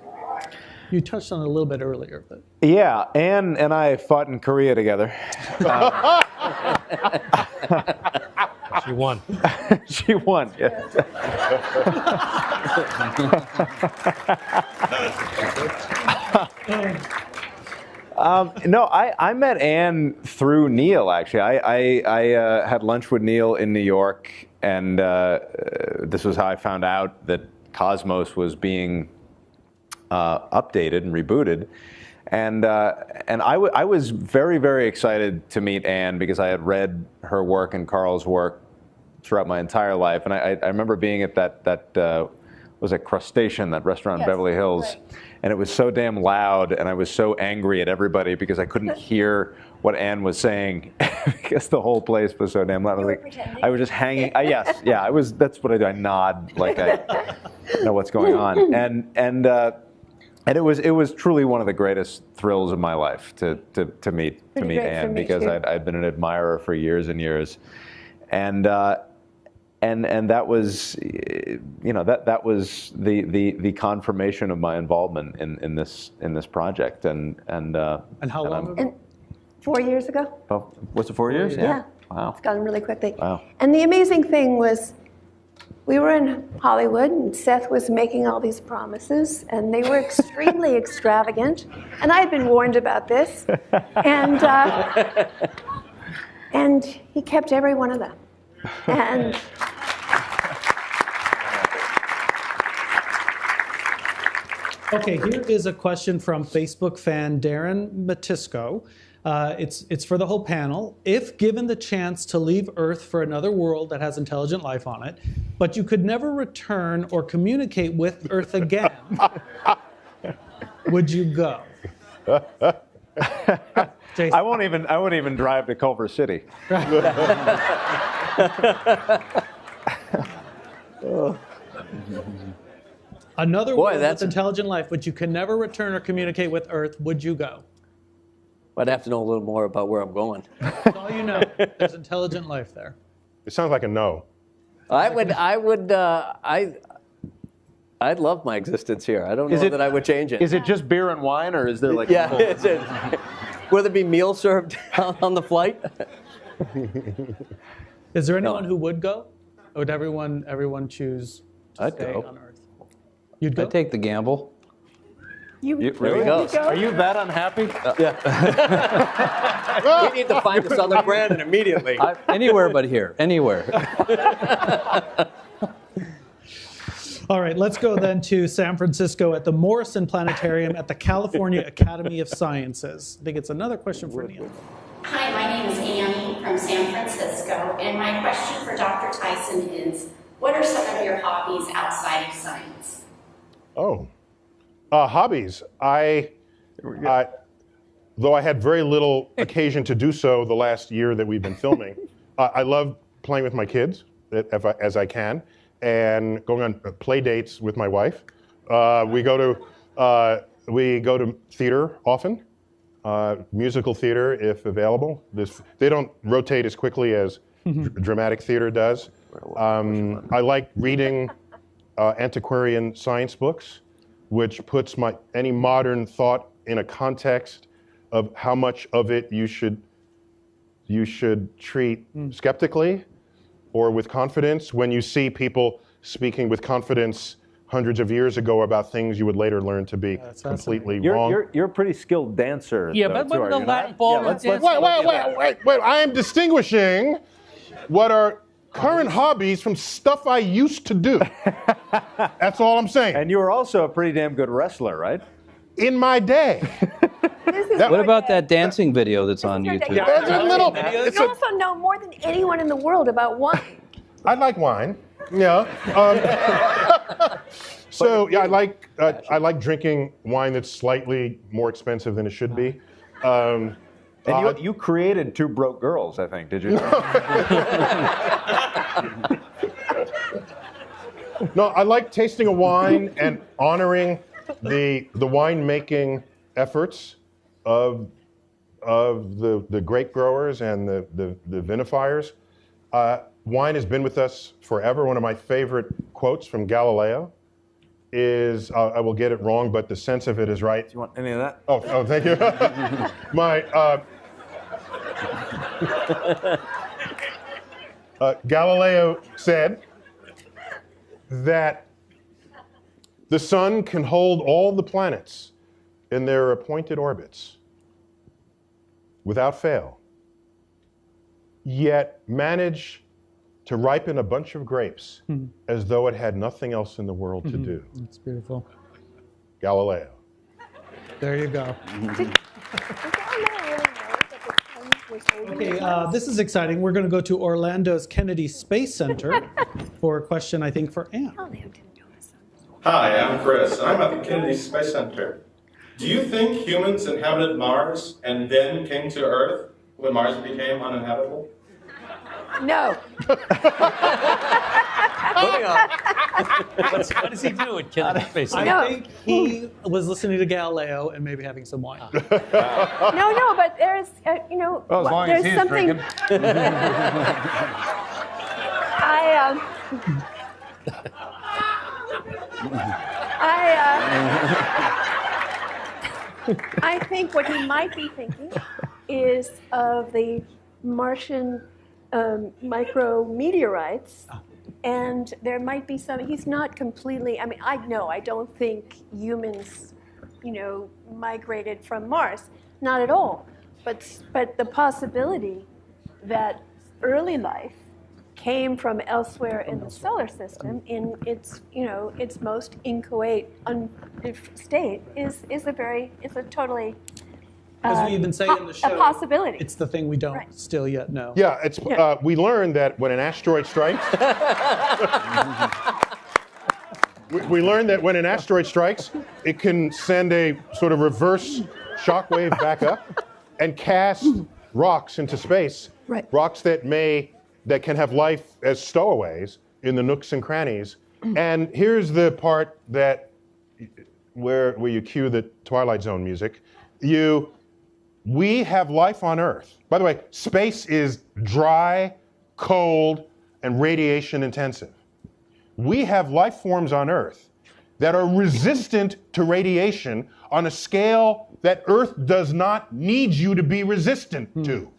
You touched on it a little bit earlier, but yeah, Anne and I fought in Korea together. She won. She won. Yeah. No, I met Anne through Neil, actually. I had lunch with Neil in New York, and this was how I found out that Cosmos was being updated and rebooted. And I was very, very excited to meet Anne because I had read her work and Carl's work throughout my entire life. And I remember being at that was it Crustacean, that restaurant in Beverly Hills. Right. And it was so damn loud, and I was so angry at everybody because I couldn't hear what Anne was saying because the whole place was so damn loud. I was just hanging. Yes, yeah, I was. That's what I do. I nod like I know what's going on. And it was truly one of the greatest thrills of my life to meet Anne, because I'd been an admirer for years and years, and and that was, that was the confirmation of my involvement in this project. And how long ago? And 4 years ago. Oh, was it 4 years? Yeah. Wow. It's gone really quickly. Wow. And the amazing thing was, we were in Hollywood, and Seth was making all these promises, and they were extremely extravagant. And I had been warned about this, and he kept every one of them. And okay, here is a question from Facebook fan Darren Matisco. It's for the whole panel. If given the chance to leave Earth for another world that has intelligent life on it, but you could never return or communicate with Earth again, would you go? I won't even drive to Culver City. Another world with intelligent life, which you can never return or communicate with Earth, would you go? I'd have to know a little more about where I'm going. That's all you know. There's intelligent life there. It sounds like a no. I'd love my existence here. I don't know that I would change it. Is it just beer and wine, or is there like? Yeah. Will there be meals served on the flight? Is there anyone who would go? Or would everyone choose to stay on Earth? You'd go? I'd take the gamble. You really go. Are you that unhappy? Yeah. We need to find us other Brandon immediately. Anywhere but here. Anywhere. All right, let's go then to San Francisco at the Morrison Planetarium at the California Academy of Sciences. I think it's another question for Neil. Hi, my name is Annie from San Francisco, and my question for Dr. Tyson is, what are some of your hobbies outside of science? Oh. Hobbies. Though I had very little occasion to do so the last year that we've been filming, I love playing with my kids as I can, and going on play dates with my wife. We go to theater often, musical theater if available. They don't rotate as quickly as dramatic theater does. I like reading antiquarian science books, which puts any modern thought in a context of how much of it you should treat skeptically or with confidence when you see people speaking with confidence hundreds of years ago about things you would later learn to be completely wrong. You're a pretty skilled dancer. Yeah, though, but too, when the are you Latin not? ballroom Wait. I am distinguishing what are current hobbies from stuff I used to do. That's all I'm saying. And you were also a pretty damn good wrestler, right? In my day. What about that dancing video that's on YouTube? You also know more than anyone in the world about wine. I like wine. Yeah. So yeah, I like drinking wine that's slightly more expensive than it should be. And you created Two Broke Girls, I think, did you? No, I like tasting a wine and honoring the winemaking efforts of the grape growers and the vinifiers. Wine has been with us forever. One of my favorite quotes from Galileo is, I will get it wrong, but the sense of it is right. Do you want any of that? Oh, thank you. Galileo said that the sun can hold all the planets in their appointed orbits without fail, yet manage to ripen a bunch of grapes as though it had nothing else in the world to do. That's beautiful. Galileo. There you go. Okay, this is exciting. We're going to go to Orlando's Kennedy Space Center for a question, I think, for Anne. Hi, I'm Chris, and I'm at the Kennedy Space Center. Do you think humans inhabited Mars and then came to Earth when Mars became uninhabitable? No. What does he do at Kennedy Space? I think he was listening to Galileo and maybe having some wine. No, but there's, well, as long as there's he's something. drinking. I think what he might be thinking is of the Martian micrometeorites, and there might be some. He's not completely. I mean, I don't think humans, migrated from Mars. Not at all. But the possibility that early life came from elsewhere in the solar system in its most inchoate state is a totally as we even say in the show, a possibility. It's the thing we don't still yet know. Yeah, we learned that when an asteroid strikes, we learned that when an asteroid strikes, it can send a sort of reverse shockwave back up and cast rocks into space. Right. Rocks that can have life as stowaways in the nooks and crannies. And here's the part where you cue the Twilight Zone music. We have life on Earth. By the way, space is dry, cold, and radiation intensive. We have life forms on Earth that are resistant to radiation on a scale that Earth does not need you to be resistant to.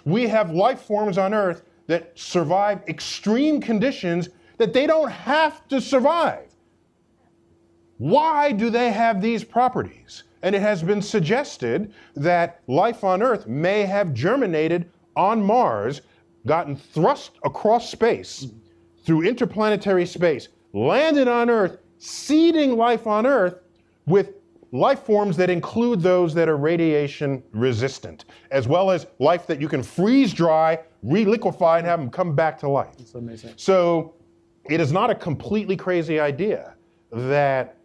We have life forms on Earth that survive extreme conditions that they don't have to survive. Why do they have these properties? And it has been suggested that life on Earth may have germinated on Mars, gotten thrust across space through interplanetary space, landed on Earth, seeding life on Earth with life forms that include those that are radiation resistant, as well as life that you can freeze dry, reliquefy, and have them come back to life. That's amazing. So it is not a completely crazy idea that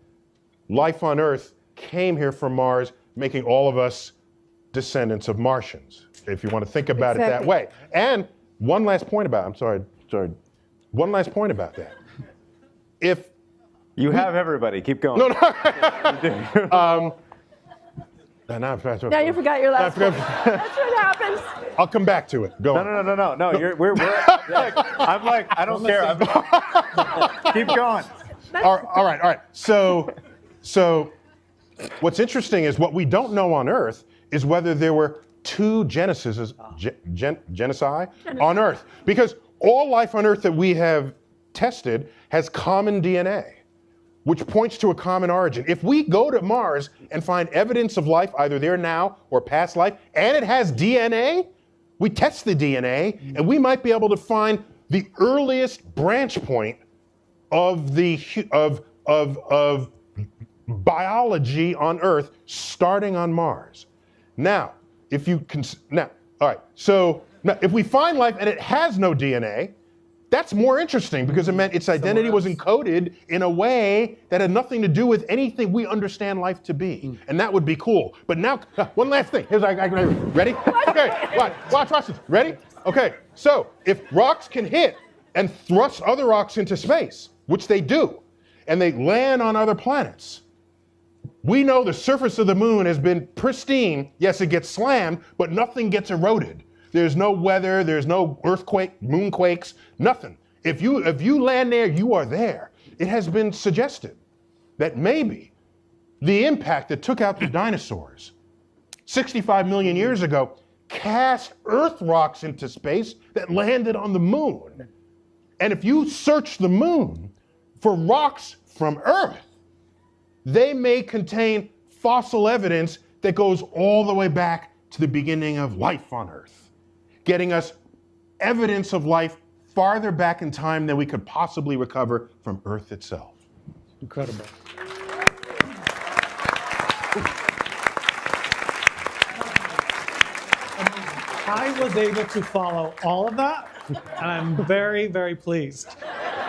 life on Earth came here from Mars, making all of us descendants of Martians, if you want to think about it that way. And one last point about one last point about that. If you have everybody, keep going. No. Now you forgot your last point. That's what happens. I'll come back to it. Go on. No. We're I'm like, I don't care. Keep going. All right. So what's interesting is what we don't know on Earth is whether there were two genocide on Earth. Because all life on Earth that we have tested has common DNA, which points to a common origin. If we go to Mars and find evidence of life, either there now or past life, and it has DNA, we test the DNA, and we might be able to find the earliest branch point of biology on Earth, starting on Mars. Now, if we find life and it has no DNA, that's more interesting because it meant its identity was encoded in a way that had nothing to do with anything we understand life to be. And that would be cool. But now, one last thing. Ready? Okay, watch this. Ready? Okay, so if rocks can hit and thrust other rocks into space, which they do, and they land on other planets, we know the surface of the moon has been pristine. Yes, it gets slammed, but nothing gets eroded. There's no weather, there's no earthquake, moonquakes, nothing. If you land there, you are there. It has been suggested that maybe the impact that took out the dinosaurs 65 million years ago cast Earth rocks into space that landed on the moon. And if you search the moon for rocks from Earth, they may contain fossil evidence that goes all the way back to the beginning of life on Earth, getting us evidence of life farther back in time than we could possibly recover from Earth itself. Incredible. I was able to follow all of that, and I'm very, very pleased.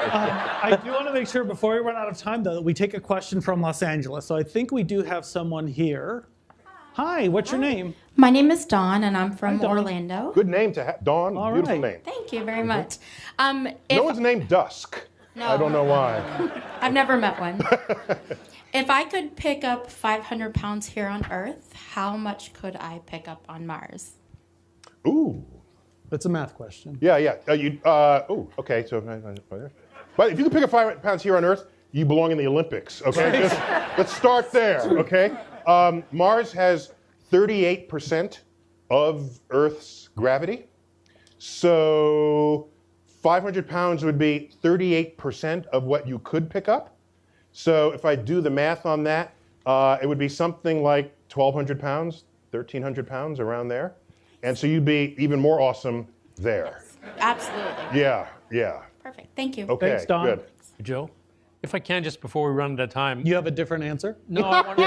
I do want to make sure before we run out of time, though, that we take a question from Los Angeles. So I think we do have someone here. Hi, what's your name? My name is Dawn, and I'm from Orlando. Good name to have, Dawn. All Beautiful right. name. Thank you very much. No one's named Dusk. No. I don't know why. I've never met one. If I could pick up 500 pounds here on Earth, how much could I pick up on Mars? Ooh, It's a math question. Yeah. Okay. So, but if you can pick up 5 pounds here on Earth, you belong in the Olympics. Okay. Let's start there. Okay. Mars has 38% of Earth's gravity. So 500 pounds would be 38% of what you could pick up. So if I do the math on that, it would be something like 1,200 pounds, 1,300 pounds, around there. And so you'd be even more awesome there. Absolutely. Yeah. Perfect. Thank you. Okay, Thanks, Don. good. Joe, if I can, just before we run out of time. You have a different answer? No, I want to.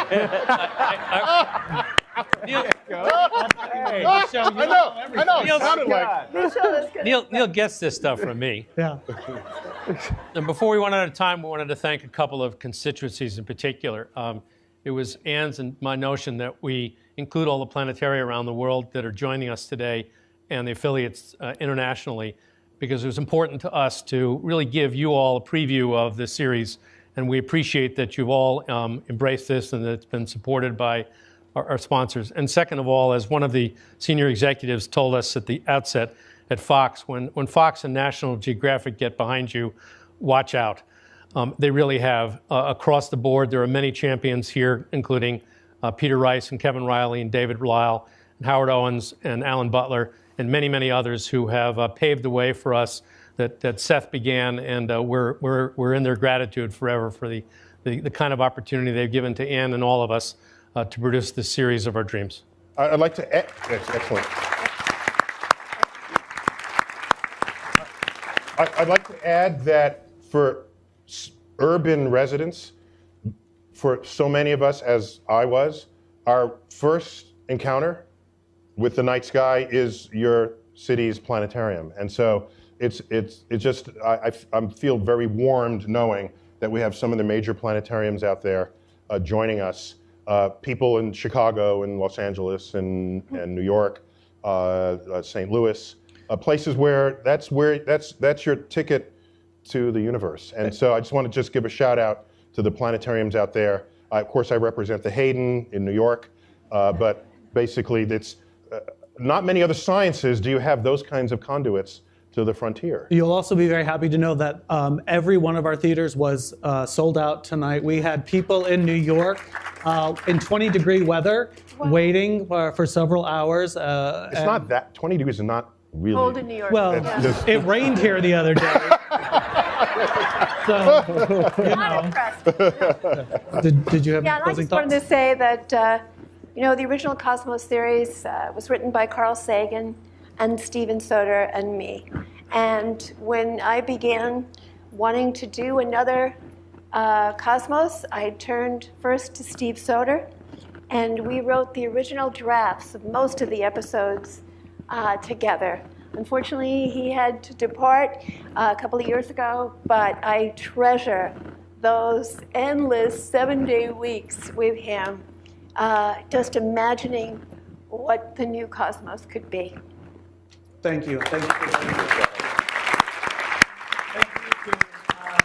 Neil, I know. It sounded like. Neil gets this stuff from me. Yeah. And before we went out of time, we wanted to thank a couple of constituencies in particular. It was Ann's and my notion that we include all the planetaria around the world that are joining us today and the affiliates internationally, because it was important to us to really give you all a preview of this series. And we appreciate that you've all embraced this and that it's been supported by our sponsors. And second of all, as one of the senior executives told us at the outset at Fox, when Fox and National Geographic get behind you, watch out. They really have. Across the board, there are many champions here, including Peter Rice and Kevin Riley and David Lyle and Howard Owens and Alan Butler and many, many others who have paved the way for us that Seth began, and we're in their gratitude forever for the kind of opportunity they've given to Ann and all of us to produce this series of our dreams. I'd like to add, that's excellent. I'd like to add that for urban residents, for so many of us, as I was, our first encounter with the night sky is your city's planetarium. And so it's just, I feel very warmed knowing that we have some of the major planetariums out there joining us. People in Chicago and Los Angeles and New York, St. Louis, places where that's your ticket to the universe. And so I just want to just give a shout out to the planetariums out there. Of course, I represent the Hayden in New York, but basically it's not many other sciences do you have those kinds of conduits to the frontier. You'll also be very happy to know that every one of our theaters was sold out tonight. We had people in New York in 20-degree weather waiting for several hours. It's not that, 20 degrees is not really. Cold in New York. Well, it rained here the other day. So, you know. Did you have Yeah, I closing just thoughts? wanted to say that, the original Cosmos series was written by Carl Sagan and Steven Soter and me. And when I began wanting to do another Cosmos, I turned first to Steve Soter, and we wrote the original drafts of most of the episodes together. Unfortunately, he had to depart a couple of years ago, but I treasure those endless 7-day weeks with him, just imagining what the new Cosmos could be. Thank you. Thank you for joining us. Thank you to everyone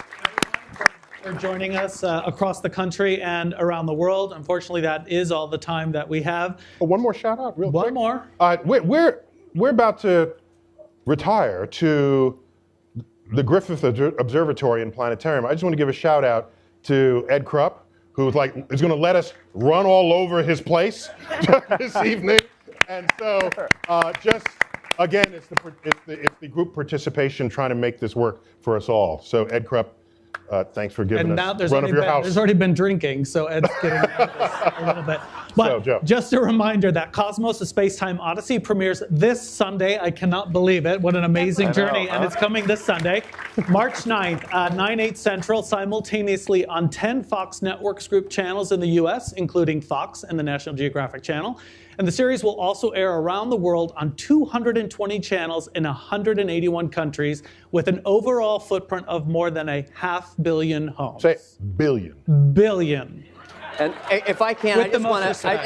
for joining us across the country and around the world. Unfortunately, that is all the time that we have. Oh, one more shout out, real quick. One more. We're about to retire to the Griffith Observatory and Planetarium. I just want to give a shout out to Ed Krupp, who is going to let us run all over his place this evening. And so again, it's the group participation trying to make this work for us all. So Ed Krupp, thanks for giving us run of your house. There's already been drinking, so Ed's getting a little bit. But just a reminder that Cosmos, a Spacetime Odyssey premieres this Sunday. I cannot believe it. What an amazing journey. And it's coming this Sunday, March 9th, 9/8 Central, simultaneously on 10 Fox Networks Group channels in the U.S., including Fox and the National Geographic Channel. And the series will also air around the world on 220 channels in 181 countries with an overall footprint of more than 500 million homes. Say billion. Billion. And if I can, I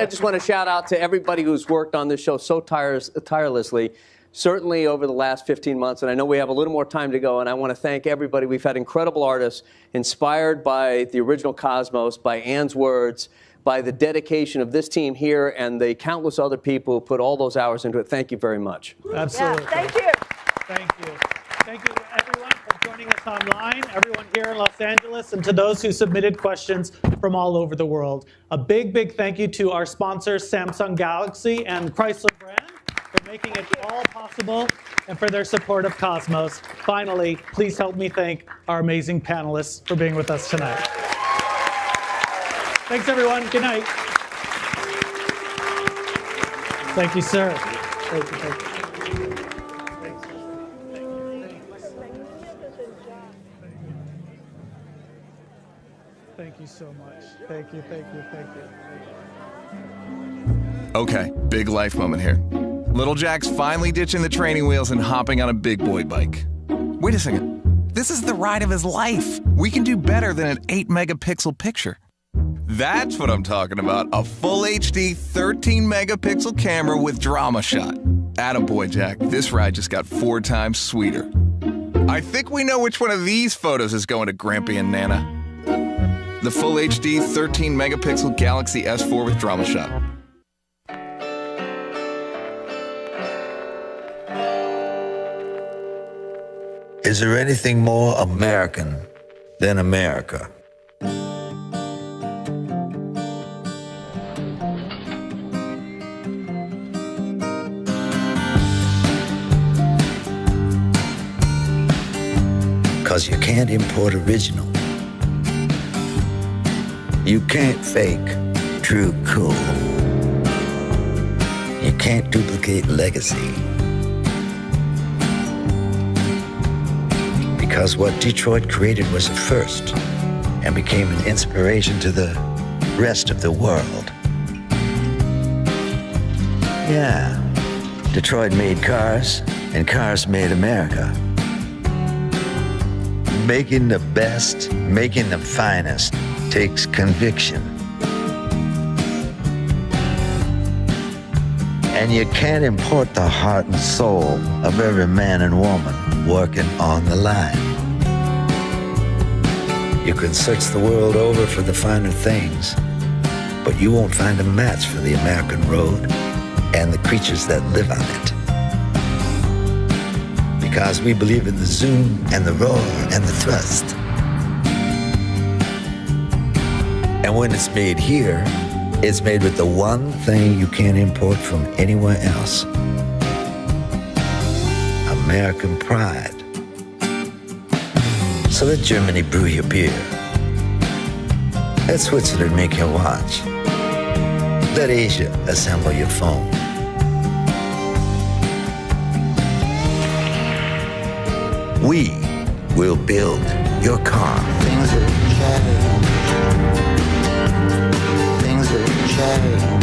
just want to shout out to everybody who's worked on this show so tirelessly, certainly over the last 15 months. And I know we have a little more time to go, and I want to thank everybody. We've had incredible artists inspired by the original Cosmos, by Anne's words, by the dedication of this team here and the countless other people who put all those hours into it. Thank you very much. Absolutely. Yeah, thank you. Thank you. Thank you, everyone, for joining us online, everyone here in Los Angeles, and to those who submitted questions from all over the world. A big, big thank you to our sponsors, Samsung Galaxy and Chrysler Brand, for making it all possible and for their support of Cosmos. Finally, please help me thank our amazing panelists for being with us tonight. Thanks, everyone. Good night. Thank you, sir. Thank you. Thank you. Thank you so much. Thank you, thank you, thank you. Okay, big life moment here. Little Jack's finally ditching the training wheels and hopping on a big boy bike. Wait a second. This is the ride of his life. We can do better than an 8-megapixel picture. That's what I'm talking about. A full HD 13-megapixel camera with drama shot. Attaboy, Jack. This ride just got 4 times sweeter. I think we know which one of these photos is going to Grampy and Nana. The full HD 13-megapixel Galaxy S4 with drama shot. Is there anything more American than America? Because you can't import original. You can't fake true cool. You can't duplicate legacy. Because what Detroit created was a first and became an inspiration to the rest of the world. Yeah, Detroit made cars and cars made America. Making the best, making the finest takes conviction. And you can't import the heart and soul of every man and woman working on the line. You can search the world over for the finer things, but you won't find a match for the American road and the creatures that live on it. Because we believe in the zoom and the roar and the thrust. And when it's made here, it's made with the one thing you can't import from anywhere else. American pride. So let Germany brew your beer. Let Switzerland make your watch. Let Asia assemble your phone. We will build your car. Things have changed. Things have changed.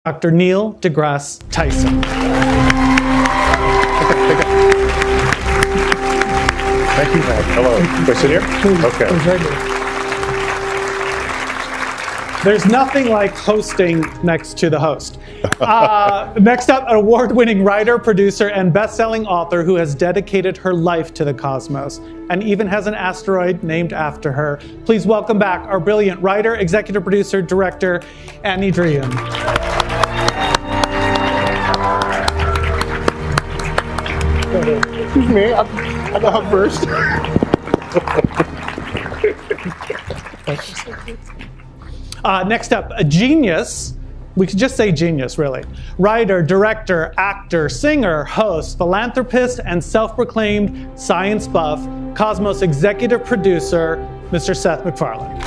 Dr. Neil deGrasse Tyson. Thank you, Matt. Hello. Do I sit here? Okay. Right here. There's nothing like hosting next to the host. Next up, an award-winning writer, producer, and best-selling author who has dedicated her life to the cosmos and even has an asteroid named after her. Please welcome back our brilliant writer, executive producer, director, Annie Dreehan. Excuse me, I go up first. Next up, a genius. We could just say genius, really. Writer, director, actor, singer, host, philanthropist, and self-proclaimed science buff, Cosmos executive producer, Mr. Seth MacFarlane.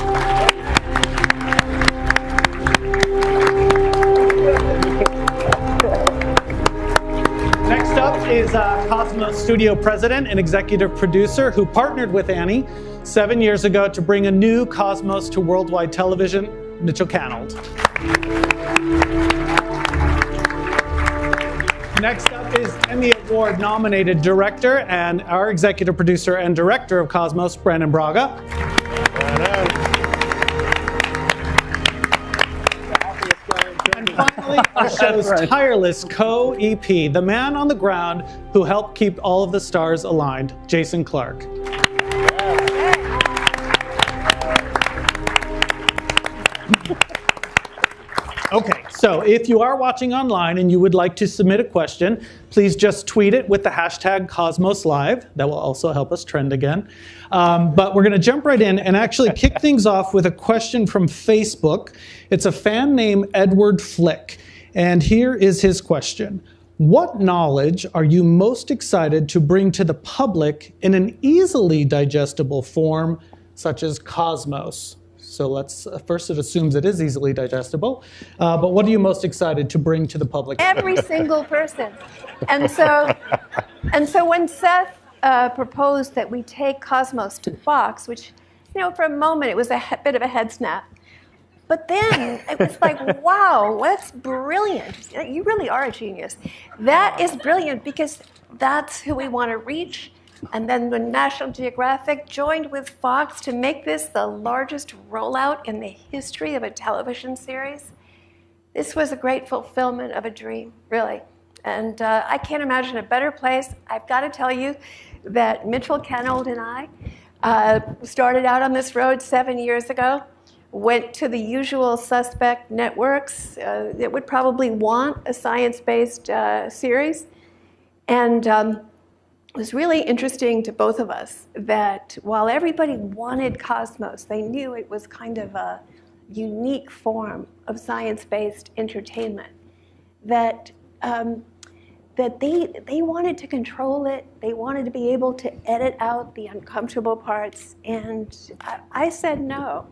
Next up is Cosmos studio president and executive producer who partnered with Annie 7 years ago to bring a new Cosmos to worldwide television, Mitchell Canold. Next up is Emmy Award nominated director and our executive producer and director of Cosmos, Brandon Braga. And finally, our show's tireless co-EP, the man on the ground who helped keep all of the stars aligned, Jason Clark. Okay, so if you are watching online and you would like to submit a question, please just tweet it with the hashtag CosmosLive. That will also help us trend again. But we're going to jump right in and actually kick things off with a question from Facebook. It's a fan named Edward Flick. And here is his question. What knowledge are you most excited to bring to the public in an easily digestible form, such as Cosmos? So let's first, it assumes it is easily digestible. But what are you most excited to bring to the public? Every single person. And so when Seth proposed that we take Cosmos to Fox, which, you know, for a moment it was a bit of a head snap. But then it was like, wow, that's brilliant. You really are a genius. That is brilliant because that's who we want to reach. And then when National Geographic joined with Fox to make this the largest rollout in the history of a television series, this was a great fulfillment of a dream, really. And I can't imagine a better place. I've got to tell you that Mitchell Kenold and I started out on this road 7 years ago, went to the usual suspect networks that would probably want a science-based series. And it was really interesting to both of us that while everybody wanted Cosmos, they knew it was kind of a unique form of science-based entertainment, that they wanted to control it, they wanted to be able to edit out the uncomfortable parts, and I said no.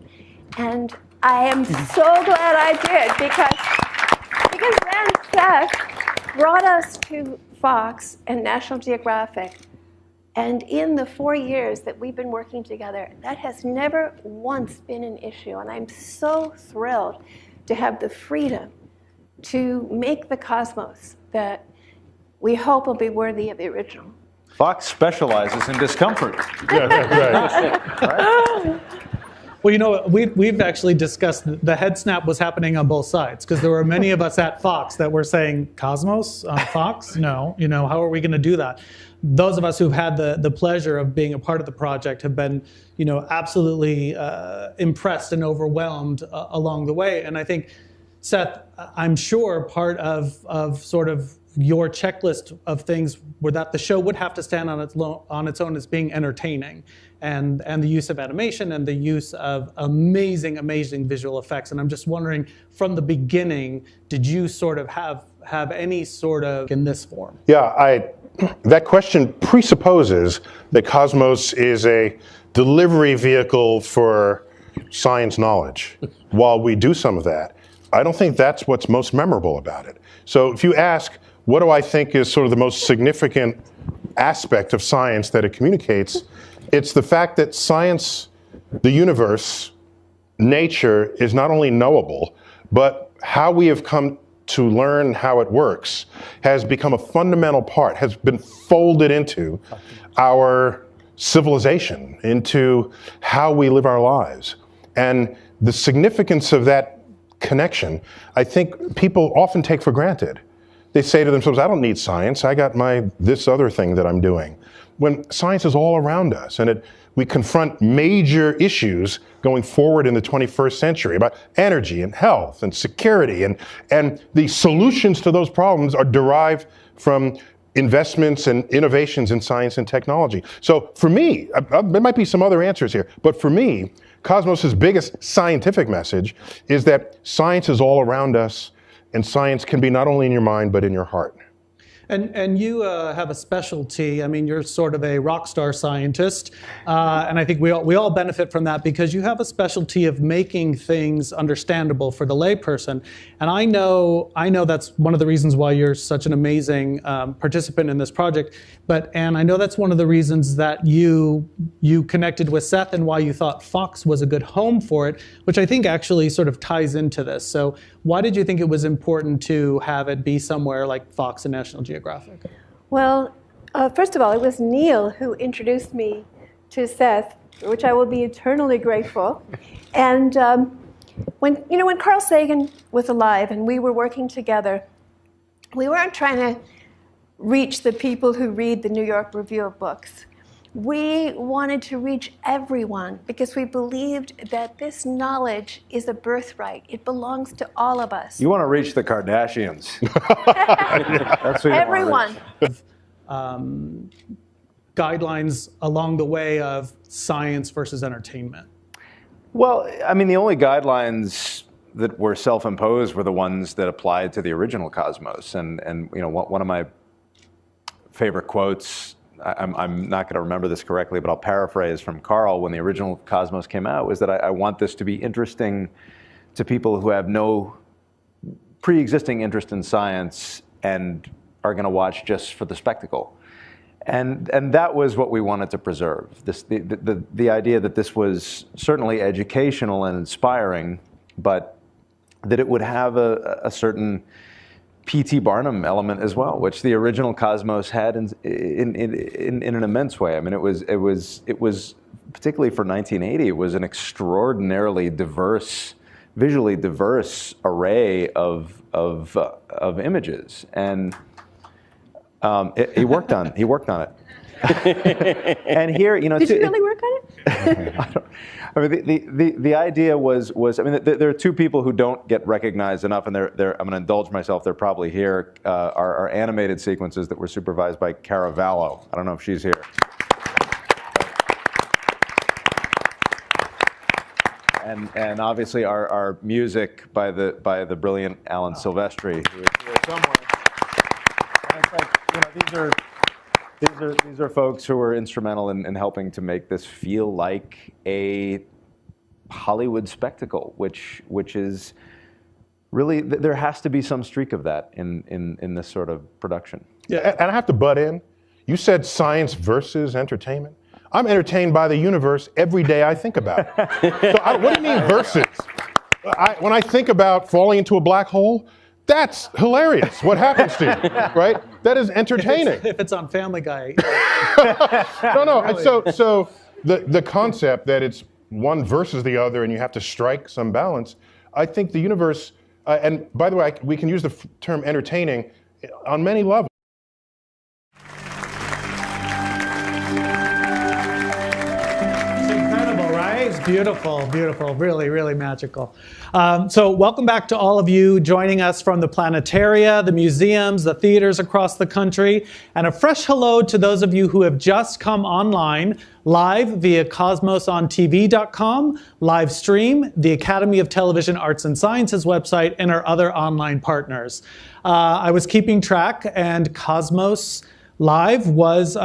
And I am so glad I did, because then Seth brought us to Fox and National Geographic. And in the 4 years that we've been working together, that has never once been an issue. And I'm so thrilled to have the freedom to make the Cosmos that we hope will be worthy of the original. Fox specializes in discomfort. Right. Well, you know, we've actually discussed the head snap was happening on both sides, because there were many of us at Fox that were saying, Cosmos on Fox? No, you know, how are we going to do that? Those of us who've had the pleasure of being a part of the project have been, you know, absolutely impressed and overwhelmed along the way. And I think, Seth, I'm sure part of sort of your checklist of things were that the show would have to stand on its own as being entertaining, and the use of animation and the use of amazing visual effects. And I'm just wondering, from the beginning, did you sort of have any sort of in this form? Yeah, that question presupposes that Cosmos is a delivery vehicle for science knowledge. While we do some of that, I don't think that's what's most memorable about it. So if you ask, what do I think is sort of the most significant aspect of science that it communicates, it's the fact that science, the universe, nature is not only knowable, but how we have come to learn how it works has become a fundamental part, has been folded into our civilization, into how we live our lives. And the significance of that connection, I think people often take for granted. They say to themselves, I don't need science, I got this other thing that I'm doing. When science is all around us, and we confront major issues going forward in the 21st century about energy and health and security, and the solutions to those problems are derived from investments and innovations in science and technology. So for me, there might be some other answers here, but for me, Cosmos' biggest scientific message is that science is all around us, and science can be not only in your mind, but in your heart. And you have a specialty. I mean, you're sort of a rock star scientist, and I think we all benefit from that because you have a specialty of making things understandable for the layperson. And I know that's one of the reasons why you're such an amazing participant in this project. And I know that's one of the reasons that you connected with Seth and why you thought Fox was a good home for it, which I think actually sort of ties into this. So why did you think it was important to have it be somewhere like Fox and National Geographic? Well, first of all, it was Neil who introduced me to Seth, for which I will be eternally grateful. And when Carl Sagan was alive and we were working together, we weren't trying to reach the people who read the New York Review of Books. We wanted to reach everyone because we believed that this knowledge is a birthright. It belongs to all of us. You want to reach the Kardashians. That's who you Everyone. Guidelines along the way of science versus entertainment? Well, I mean, the only guidelines that were self-imposed were the ones that applied to the original Cosmos. And you know, one of my favorite quotes, I'm not going to remember this correctly, but I'll paraphrase from Carl when the original Cosmos came out, was that I want this to be interesting to people who have no pre-existing interest in science and are going to watch just for the spectacle. And that was what we wanted to preserve. The idea that this was certainly educational and inspiring, but that it would have a certain P.T. Barnum element as well, which the original Cosmos had in an immense way. I mean, it was particularly for 1980. It was an extraordinarily diverse, visually diverse array of images, and he worked on it. And here, you know, did you really work on it? I mean, the idea was I mean, there are two people who don't get recognized enough, and I'm going to indulge myself. They're probably here. Are animated sequences that were supervised by Caravallo. I don't know if she's here. And obviously our music by the brilliant Alan Silvestri, who is here somewhere. And it's like, you know, these are folks who were instrumental in helping to make this feel like a Hollywood spectacle, which is really, there has to be some streak of that in this sort of production. Yeah, and I have to butt in. You said science versus entertainment. I'm entertained by the universe every day I think about it. So what do you mean versus? When I think about falling into a black hole, that's hilarious. What happens to you, right? That is entertaining. If it's on Family Guy. No. Really. So the concept that it's one versus the other and you have to strike some balance, I think the universe, and by the way, we can use the term entertaining on many levels. It's beautiful, beautiful, really, really magical. So welcome back to all of you joining us from the planetaria, the museums, the theaters across the country, and a fresh hello to those of you who have just come online, live via cosmosontv.com, live stream, the Academy of Television Arts and Sciences website, and our other online partners. I was keeping track, and Cosmos Live was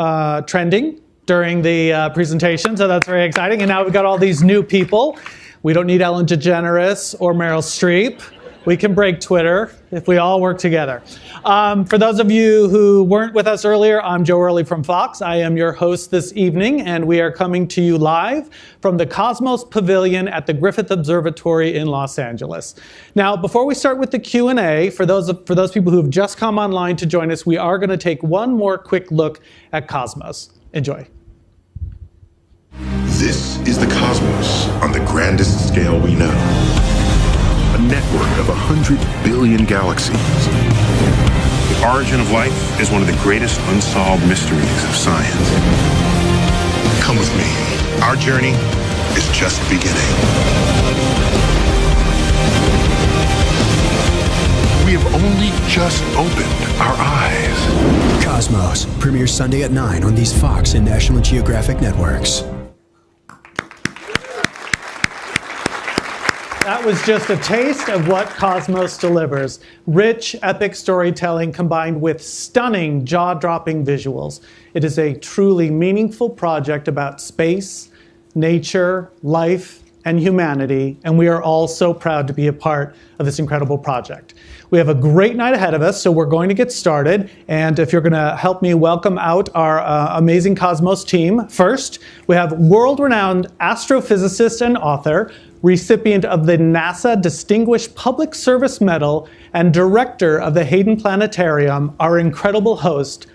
trending during the presentation, so that's very exciting. And now we've got all these new people. We don't need Ellen DeGeneres or Meryl Streep. We can break Twitter if we all work together. For those of you who weren't with us earlier, I'm Joe Early from Fox. I am your host this evening, and we are coming to you live from the Cosmos Pavilion at the Griffith Observatory in Los Angeles. Now, before we start with the Q&A, for those people who have just come online to join us, we are going to take one more quick look at Cosmos. Enjoy. This is the cosmos on the grandest scale we know. A network of 100 billion galaxies. The origin of life is one of the greatest unsolved mysteries of science. Come with me. Our journey is just beginning. We have only just opened our eyes. Cosmos premieres Sunday at 9 on these Fox and National Geographic networks. That was just a taste of what Cosmos delivers. Rich, epic storytelling combined with stunning, jaw-dropping visuals. It is a truly meaningful project about space, nature, life, and humanity, and we are all so proud to be a part of this incredible project. We have a great night ahead of us, so we're going to get started. And if you're going to help me welcome out our amazing Cosmos team, first, we have world-renowned astrophysicist and author, recipient of the NASA Distinguished Public Service Medal, and director of the Hayden Planetarium, our incredible host,